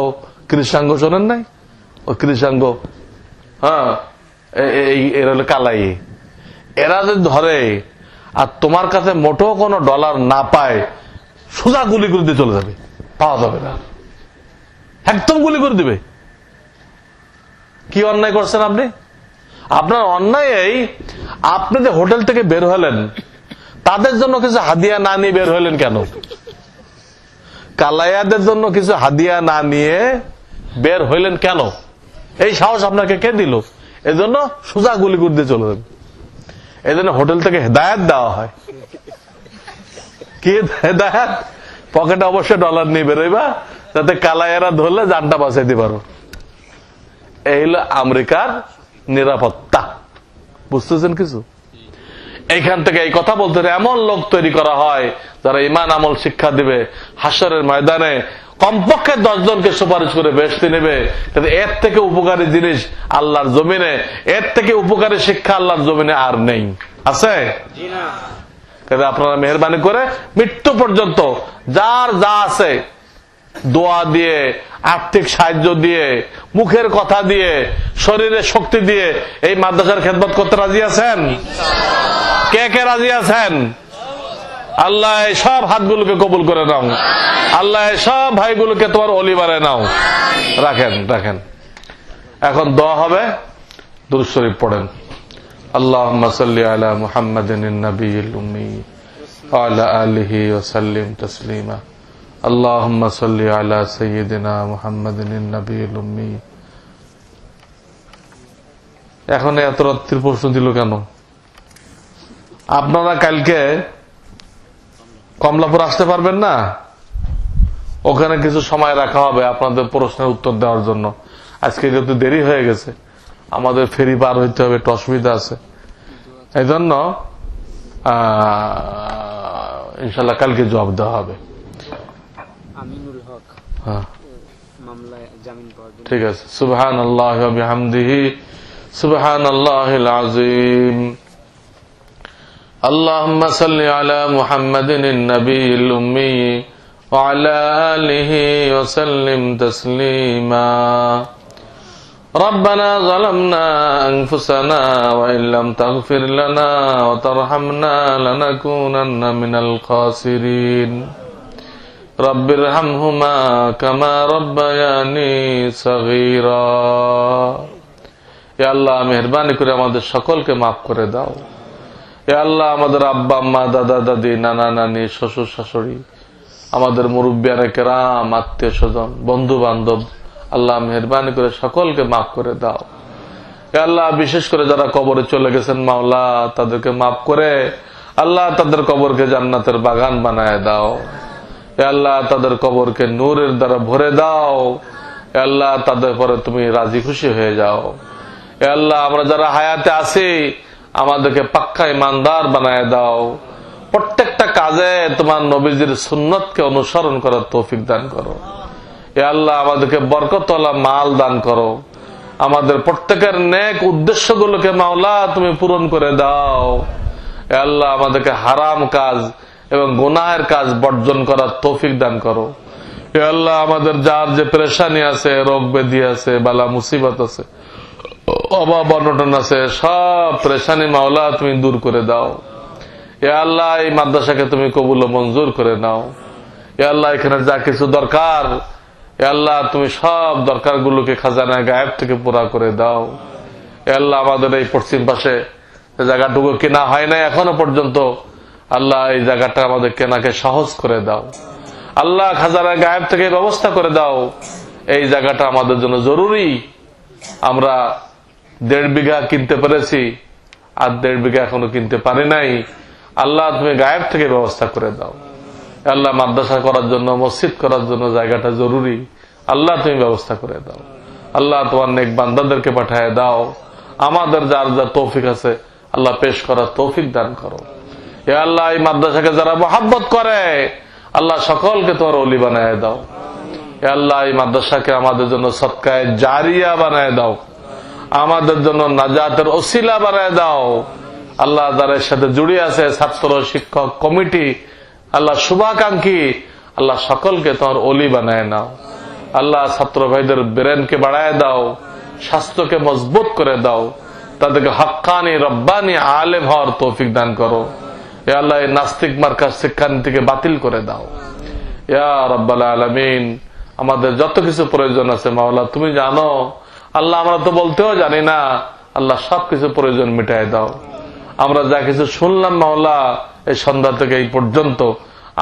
কৃষাঙ্গ, শোনেন নাই? ও কৃষাঙ্গ, হ্যাঁ, এরা হলো কালাই। এরা যদি ধরে আর তোমার কাছে মোটেও কোনো ডলার না পায়, সোজা গুলি করে দিয়ে চলে যাবে, পাওয়া যাবে না, একদম গুলি করে দিবে। কি অন্যায় করছেন আপনি? আপনার অন্যায় এই, আপনি যে হোটেল থেকে বের হলেন, তাদের জন্য কিছু হাদিয়া না নিয়ে বের হলেন কেন? কালাইয়াদের জন্য কিছু হাদিয়া না নিয়ে বের হইলেন কেন? এই সাহস আপনাকে কে দিল? এজন্য সোজা গুলি করে দিয়ে চলে যাবে। এই জন্য হোটেল থেকে হেদায়াত দেওয়া হয়। কি হেদায়াত? পকেটে অবশ্যই ডলার নিয়ে বেরোইবা, যাতে কালাইয়ারা ধরলে জানটা বাঁচাইতে পারো। এই হলো আমেরিকার নিরাপত্তা। বুঝতেছেন কিছু? এইখান থেকে এই কথা বলতে এমন লোক তৈরি করা হয় যারা ইমান আমল শিক্ষা দিবে, হাসরের ময়দানে কমপক্ষে 10 জনকে সুপারিশ করে বেহেশতে নেবে। এর থেকে উপকারী জিনিস আল্লাহর জমিনে, এর থেকে উপকারী শিক্ষা আল্লাহর জমিনে আর নেই। আছে? আপনারা মেহরবানি করে মৃত্যু পর্যন্ত যার যা আছে দোয়া দিয়ে, আর্থিক সাহায্য দিয়ে, মুখের কথা দিয়ে, শরীরের শক্তি দিয়ে এই মাদ্রাসার খেদমত করতে রাজি আছেন? কে কে রাজি আছেন? আল্লাহ সব হাতগুলোকে কবুল করে নাও। আল্লাহ সব ভাইগুলোকে তোমার ওলি বানায় নাও। রাখেন রাখেন। এখন দোয়া হবে, দুরূদ শরীফ পড়েন। আল্লাহুম্মা সাল্লি আলা মুহাম্মাদিন নবিয়্যিল উম্মি ওয়া আলা আলিহি ওয়া সাল্লিম তাসলিমা। আল্লাহুম্মা সাল্লি আলা সাইয়্যিদিনা মুহাম্মাদিন নবিয়্যিল উম্মি। এখন এত রাত্রির প্রশ্ন দিল কেন? আপনারা কালকে কমলাপুর আসতে পারবেন না? ওখানে কিছু সময় রাখা হবে আপনাদের প্রশ্নের উত্তর দেওয়ার জন্য। আজকে যেহেতু দেরি হয়ে গেছে, আমাদের ফেরি পার হইতে হবে, একটু অসুবিধা আছে। এই জন্য ইনশাল্লাহ কালকে জবাব দেওয়া হবে। ঠিক আছে। সুবহানাল্লাহি ওয়া বিহামদিহি সুবহানাল্লাহিল আযীম। আল্লাহুম্মা সাল্লি আলা মুহাম্মাদিন নবিয়্যিল উম্মি ওয়া আলা আলিহি ওয়া সাল্লিম তাসলিমা। ربنا ظلمنا أنفسنا وإن لم تغفر لنا وترحمنا لنكونن من الخاسرين رب ارحمهما كما ربياني صغيرا। ইয়া আল্লাহ মেহেরবানি করে আমাদের সকলকে মাফ করে দাও। ইয়া আল্লাহ আমাদের আব্বা আম্মা, দাদা দাদি, নানা নানি, শ্বশুর শাশুড়ি, আমাদের মুরব্বিয়ানে কেরাম, আত্মীয় স্বজন, বন্ধু বান্ধব, আল্লাহ মেহেরবানি করে সকলকে মাফ করে দাও। ইয়া আল্লাহ বিশেষ করে যারা কবরে চলে গেছেন মাওলা, তাদেরকে মাফ করে আল্লাহ তাদের কবরকে জান্নাতের বাগান বানায় দাও। ইয়া আল্লাহ তাদের কবরকে নূরের দ্বারা ভরে দাও। ইয়া আল্লাহ তাদের পরে তুমি রাজি খুশি হয়ে যাও। ইয়া আল্লাহ আমরা যারা হায়াতে আছি আমাদেরকে পাক্কা ইমানদার বানায় দাও। প্রত্যেকটা কাজে তোমার নবীজির সুন্নতকে অনুসরণ করার তৌফিক দান করো। ইয়া আল্লাহ আমাদেরকে বরকতওয়ালা মাল দান করো। আমাদের প্রত্যেকের নেক উদ্দেশ্যগুলোকে মাওলা তুমি পূরণ করে দাও। ইয়া আল্লাহ আমাদেরকে হারাম কাজ এবং গুনাহের কাজ বর্জন করার তৌফিক দান করো। ইয়া আল্লাহ আমাদের যার যে পেরেশানি আছে, রোগ ব্যাধি আছে, বালা মুসিবত আছে, অভাব অনটন আছে, সব পেরেশানি মাওলা তুমি দূর করে দাও। ইয়া আল্লাহ এই মাদ্রাসাকে তুমি কবুল ও মঞ্জুর করে নাও। ইয়া আল্লাহ এখানে যা কিছু দরকার, ইয়া আল্লাহ তুমি সব দরকারগুলোকে খাজানা গায়েব থেকে পুরা করে দাও। ইয়া আল্লাহ আমাদের এই পশ্চিম পাশে জায়গাটুকু কেনা হয় না এখনো পর্যন্ত, আল্লাহ এই জায়গাটা আমাদের কেনাকে সহজ করে দাও। আল্লাহ খাজানা গায়েব থেকে ব্যবস্থা করে দাও। এই জায়গাটা আমাদের জন্য জরুরি। আমরা 1.5 বিঘা কিনতে পেরেছি, আর 1.5 বিঘা এখনো কিনতে পারি নাই। আল্লাহ তুমি গায়েব থেকে ব্যবস্থা করে দাও। আল্লাহ মাদ্রাসা করার জন্য, মসজিদ করার জন্য জায়গাটা জরুরি। আল্লাহ তুমি ব্যবস্থা করে দাও। আল্লাহ তোমার নেক বান্দাদেরকে পাঠায় দাও। আমাদের যার যা তৌফিক আছে আল্লাহ পেশ করার তৌফিক দান করো। ইয়া আল্লাহ এই মাদ্রাসাকে যারা মহব্বত করে আল্লাহ সকলকে তোমার ওলি বানায় দাও। ইয়া আল্লাহ এই মাদ্রাসাকে আমাদের জন্য সদকায়ে জারিয়া বানায় দাও, আমাদের জন্য নাজাতের ওসিলা বানায় দাও। আল্লাহ যারা এর সাথে জড়িয়ে আছে, ছাত্র, শিক্ষক, কমিটি, আল্লাহ শুভাকাঙ্ক্ষী, আল্লাহ সকলকে তোমার ওলি বানায় নাও। আল্লাহ ছাত্র ভাইদের ব্রেনকে বাড়ায় দাও, স্বাস্থ্যকে মজবুত করে দাও, তাদেরকে হক্কানি রব্বানি আলেম হওয়ার তৌফিক দান করো। ইয়া আল্লাহ এই নাস্তিক মার্কাজ শিক্ষানীতিকে বাতিল করে দাও। ইয়া রাব্বাল আলামিন আমাদের যত কিছু প্রয়োজন আছে মাওলা তুমি জানো। আল্লাহ আমরা তো বলতেও জানি না, আল্লাহ সবকিছু প্রয়োজন মিটাই দাও। আমরা যা কিছু শুনলাম মাওলা এই সন্ধ্যা থেকে এই পর্যন্ত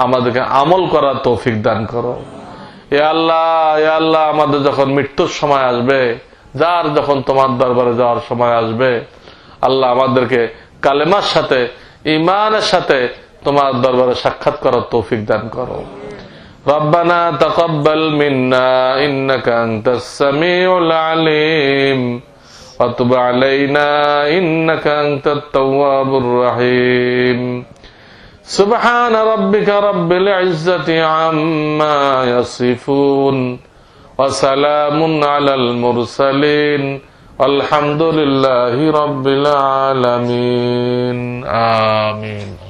আমাদেরকে আমল করার তৌফিক দান করো। এ আল্লাহ আমাদের যখন মৃত্যুর সময় আসবে, যার যখন তোমার দরবারে যাওয়ার সময় আসবে, আল্লাহ আমাদেরকে কালেমার সাথে ঈমানের সাথে তোমার দরবারে সাক্ষাৎ করার তৌফিক দান করো। রব্বানা তাকাব্বাল মিন্না ইন্নাকা আনতাস সামিউল আলিম ওয়া তুব আলাইনা ইন্নাকা আনতাত তাওয়াবুর রহিম। সুবহান রাব্বিকা রাব্বিল ইজ্জাতি আম্মা ইয়াসিফুন ওয়া সালামুন আলাল মুরসালিন আলহামদুলিল্লাহি রাব্বিল আলামিন। আমিন।